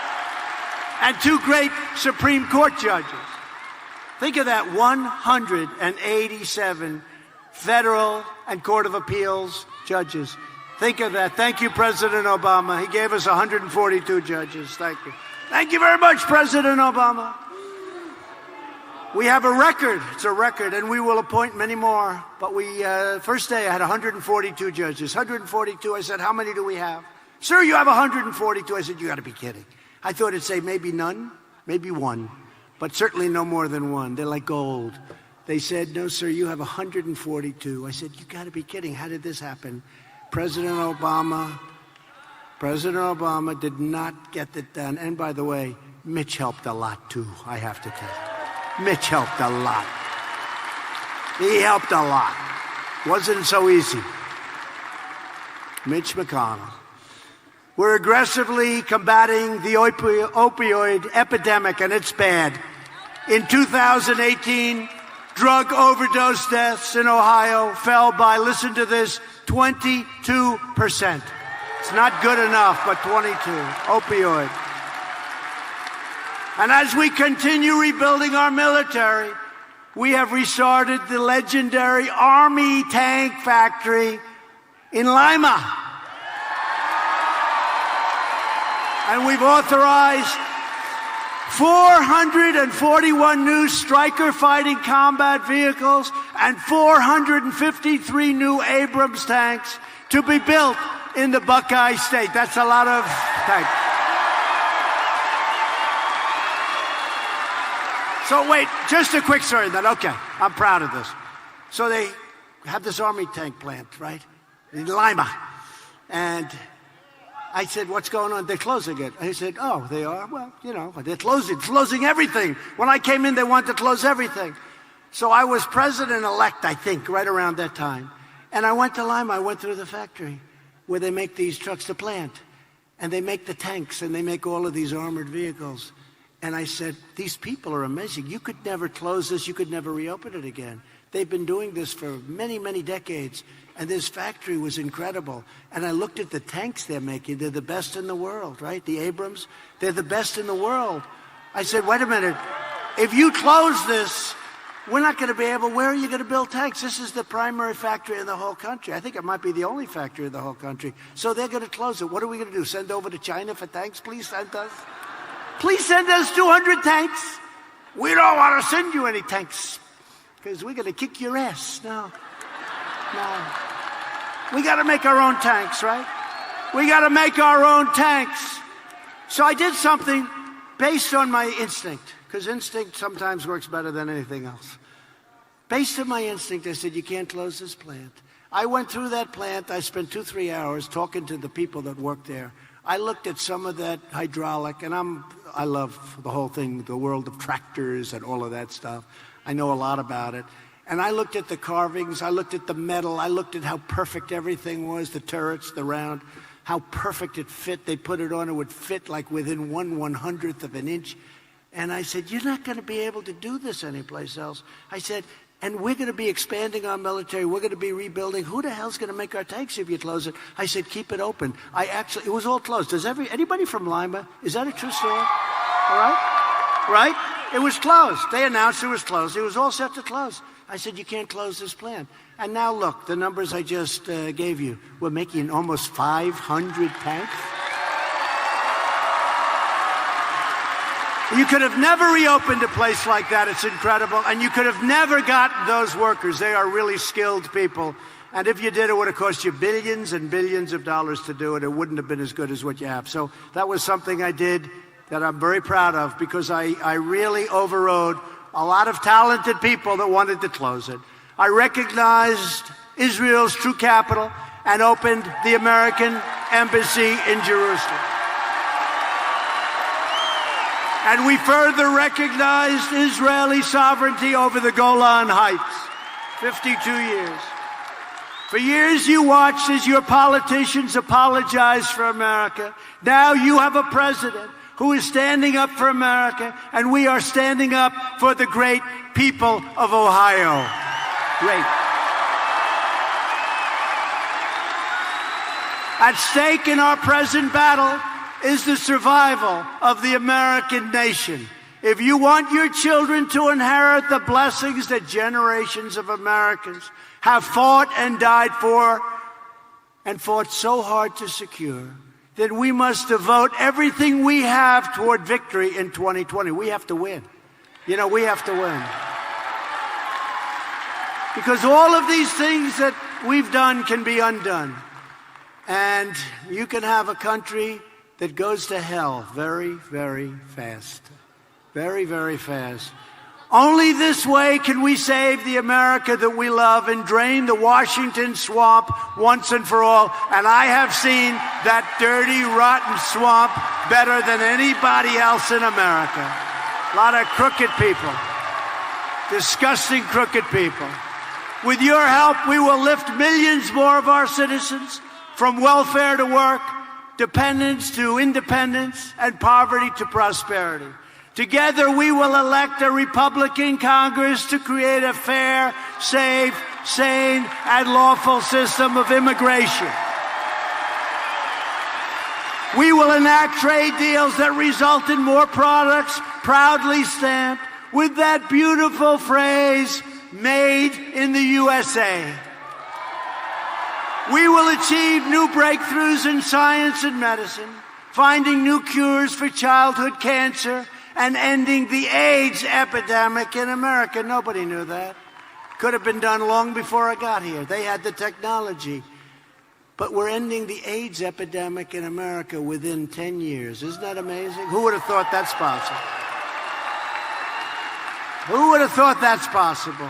And 2 great Supreme Court judges. Think of that, 187 federal and Court of Appeals judges. Think of that. Thank you, President Obama. He gave us 142 judges. Thank you. Thank you very much, President Obama. We have a record. It's a record, and we will appoint many more. But first day, I had 142 judges. 142. I said, how many do we have? Sir, you have 142. I said, you got to be kidding. I thought it'd say maybe none, maybe one, but certainly no more than one. They're like gold. They said, no, sir, you have 142. I said, you got to be kidding. How did this happen? President Obama did not get it done. And by the way, Mitch helped a lot, too, I have to tell you. Mitch helped a lot. He helped a lot. Wasn't so easy. Mitch McConnell. We're aggressively combating the opioid epidemic, and it's bad. In 2018, drug overdose deaths in Ohio fell by, listen to this, 22%. It's not good enough, but 22. Opioid. And as we continue rebuilding our military, we have restarted the legendary Army tank factory in Lima. And we've authorized 441 new Stryker fighting combat vehicles and 453 new Abrams tanks to be built in the Buckeye State. That's a lot of tanks. So wait, just a quick story then. Okay, I'm proud of this. So they have this Army tank plant, right, in Lima. And I said, what's going on? They're closing it. I said, oh, they are? Well, you know, they're closing everything. When I came in, they wanted to close everything. So I was president-elect, I think, right around that time. And I went to Lima. I went through the factory where they make these trucks, the plant. And they make the tanks, and they make all of these armored vehicles. And I said, these people are amazing. You could never close this. You could never reopen it again. They've been doing this for many, many decades. And this factory was incredible. And I looked at the tanks they're making. They're the best in the world, right? The Abrams, they're the best in the world. I said, wait a minute. If you close this, we're not going to be able, where are you going to build tanks? This is the primary factory in the whole country. I think it might be the only factory in the whole country. So they're going to close it. What are we going to do? Send over to China for tanks? Please send us. Please send us 200 tanks. We don't want to send you any tanks because we're going to kick your ass. No. We got to make our own tanks, right? We got to make our own tanks. So I did something based on my instinct, because instinct sometimes works better than anything else. Based on my instinct, I said, you can't close this plant. I went through that plant. I spent 2-3 hours talking to the people that work there. I looked at some of that hydraulic, and I love the whole thing, the world of tractors and all of that stuff. I know a lot about it. And I looked at the carvings, I looked at the metal, I looked at how perfect everything was, the turrets, the round, how perfect it fit. They put it on, it would fit like within 1/100th of an inch. And I said, you're not going to be able to do this anyplace else. I said, and we're going to be expanding our military, we're going to be rebuilding. Who the hell's going to make our tanks if you close it? I said, keep it open. It was all closed. Anybody from Lima? Is that a true story? All right? Right? It was closed. They announced it was closed. It was all set to close. I said, you can't close this plant. And now look, the numbers I just gave you, we're making almost 500 tanks. You could have never reopened a place like that. It's incredible. And you could have never gotten those workers. They are really skilled people. And if you did, it would have cost you billions and billions of dollars to do it. It wouldn't have been as good as what you have. So that was something I did that I'm very proud of, because I really overrode a lot of talented people that wanted to close it. I recognized Israel's true capital and opened the American embassy in Jerusalem. And we further recognized Israeli sovereignty over the Golan Heights. 52 years. For years you watched as your politicians apologized for America. Now you have a president who is standing up for America, and we are standing up for the great people of Ohio. Great. At stake in our present battle is the survival of the American nation. If you want your children to inherit the blessings that generations of Americans have fought and died for, and fought so hard to secure, then we must devote everything we have toward victory in 2020. We have to win. You know, we have to win. Because all of these things that we've done can be undone. And you can have a country that goes to hell very, very fast. Very, very fast. Only this way can we save the America that we love and drain the Washington swamp once and for all. And I have seen that dirty, rotten swamp better than anybody else in America. A lot of crooked people. Disgusting crooked people. With your help, we will lift millions more of our citizens from welfare to work, dependence to independence, and poverty to prosperity. Together, we will elect a Republican Congress to create a fair, safe, sane, and lawful system of immigration. We will enact trade deals that result in more products proudly stamped with that beautiful phrase, made in the USA. We will achieve new breakthroughs in science and medicine, finding new cures for childhood cancer and ending the AIDS epidemic in America. Nobody knew that. Could have been done long before I got here. They had the technology. But we're ending the AIDS epidemic in America within 10 years. Isn't that amazing? Who would have thought that's possible? Who would have thought that's possible?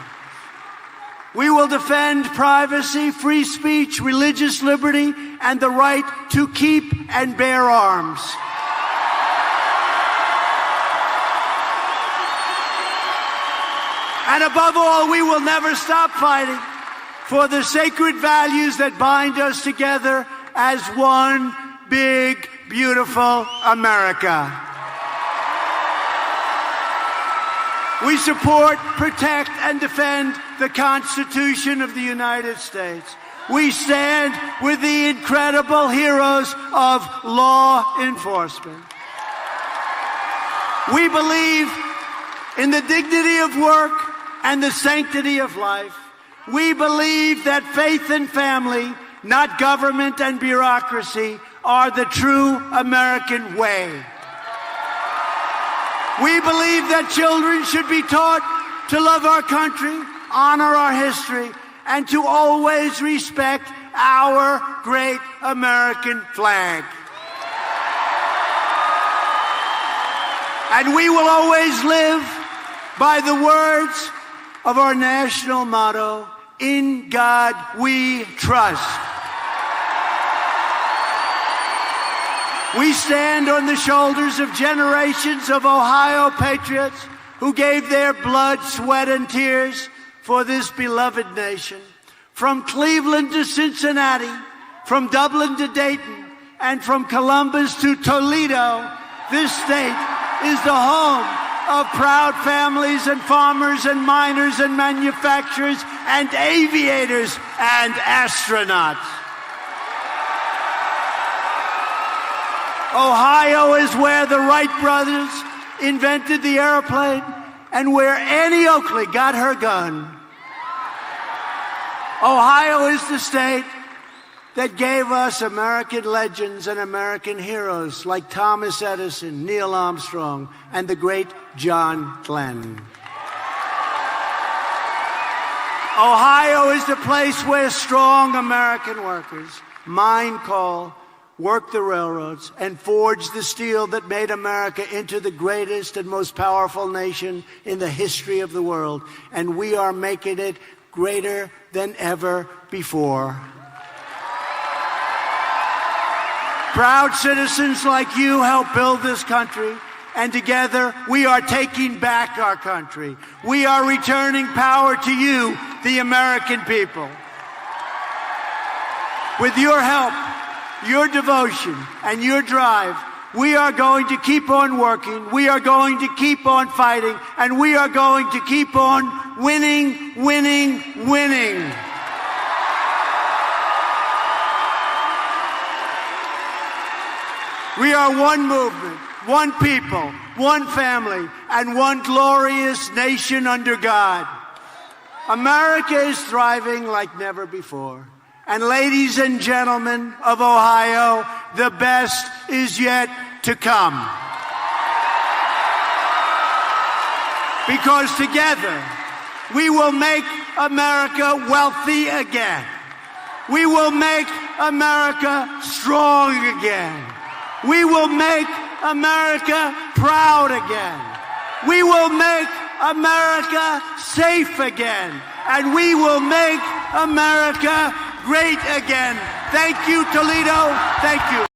We will defend privacy, free speech, religious liberty, and the right to keep and bear arms. And above all, we will never stop fighting for the sacred values that bind us together as one big, beautiful America. We support, protect, and defend the Constitution of the United States. We stand with the incredible heroes of law enforcement. We believe in the dignity of work and the sanctity of life. We believe that faith and family, not government and bureaucracy, are the true American way. We believe that children should be taught to love our country, honor our history, and to always respect our great American flag. And we will always live by the words of our national motto, "In God we trust." We stand on the shoulders of generations of Ohio patriots who gave their blood, sweat, and tears for this beloved nation. From Cleveland to Cincinnati, from Dublin to Dayton, and from Columbus to Toledo, this state is the home of proud families and farmers and miners and manufacturers and aviators and astronauts. Ohio is where the Wright brothers invented the airplane and where Annie Oakley got her gun. Ohio is the state that gave us American legends and American heroes like Thomas Edison, Neil Armstrong, and the great John Glenn. Ohio is the place where strong American workers mine coal, worked the railroads, and forged the steel that made America into the greatest and most powerful nation in the history of the world. And we are making it greater than ever before. Proud citizens like you help build this country, and together we are taking back our country. We are returning power to you, the American people. With your help, your devotion, and your drive, we are going to keep on working, we are going to keep on fighting, and we are going to keep on winning, winning, winning. We are one movement, one people, one family, and one glorious nation under God. America is thriving like never before. And ladies and gentlemen of Ohio, the best is yet to come. Because together, we will make America wealthy again. We will make America strong again. We will make America proud again. We will make America safe again. And we will make America great again. Thank you, Toledo. Thank you.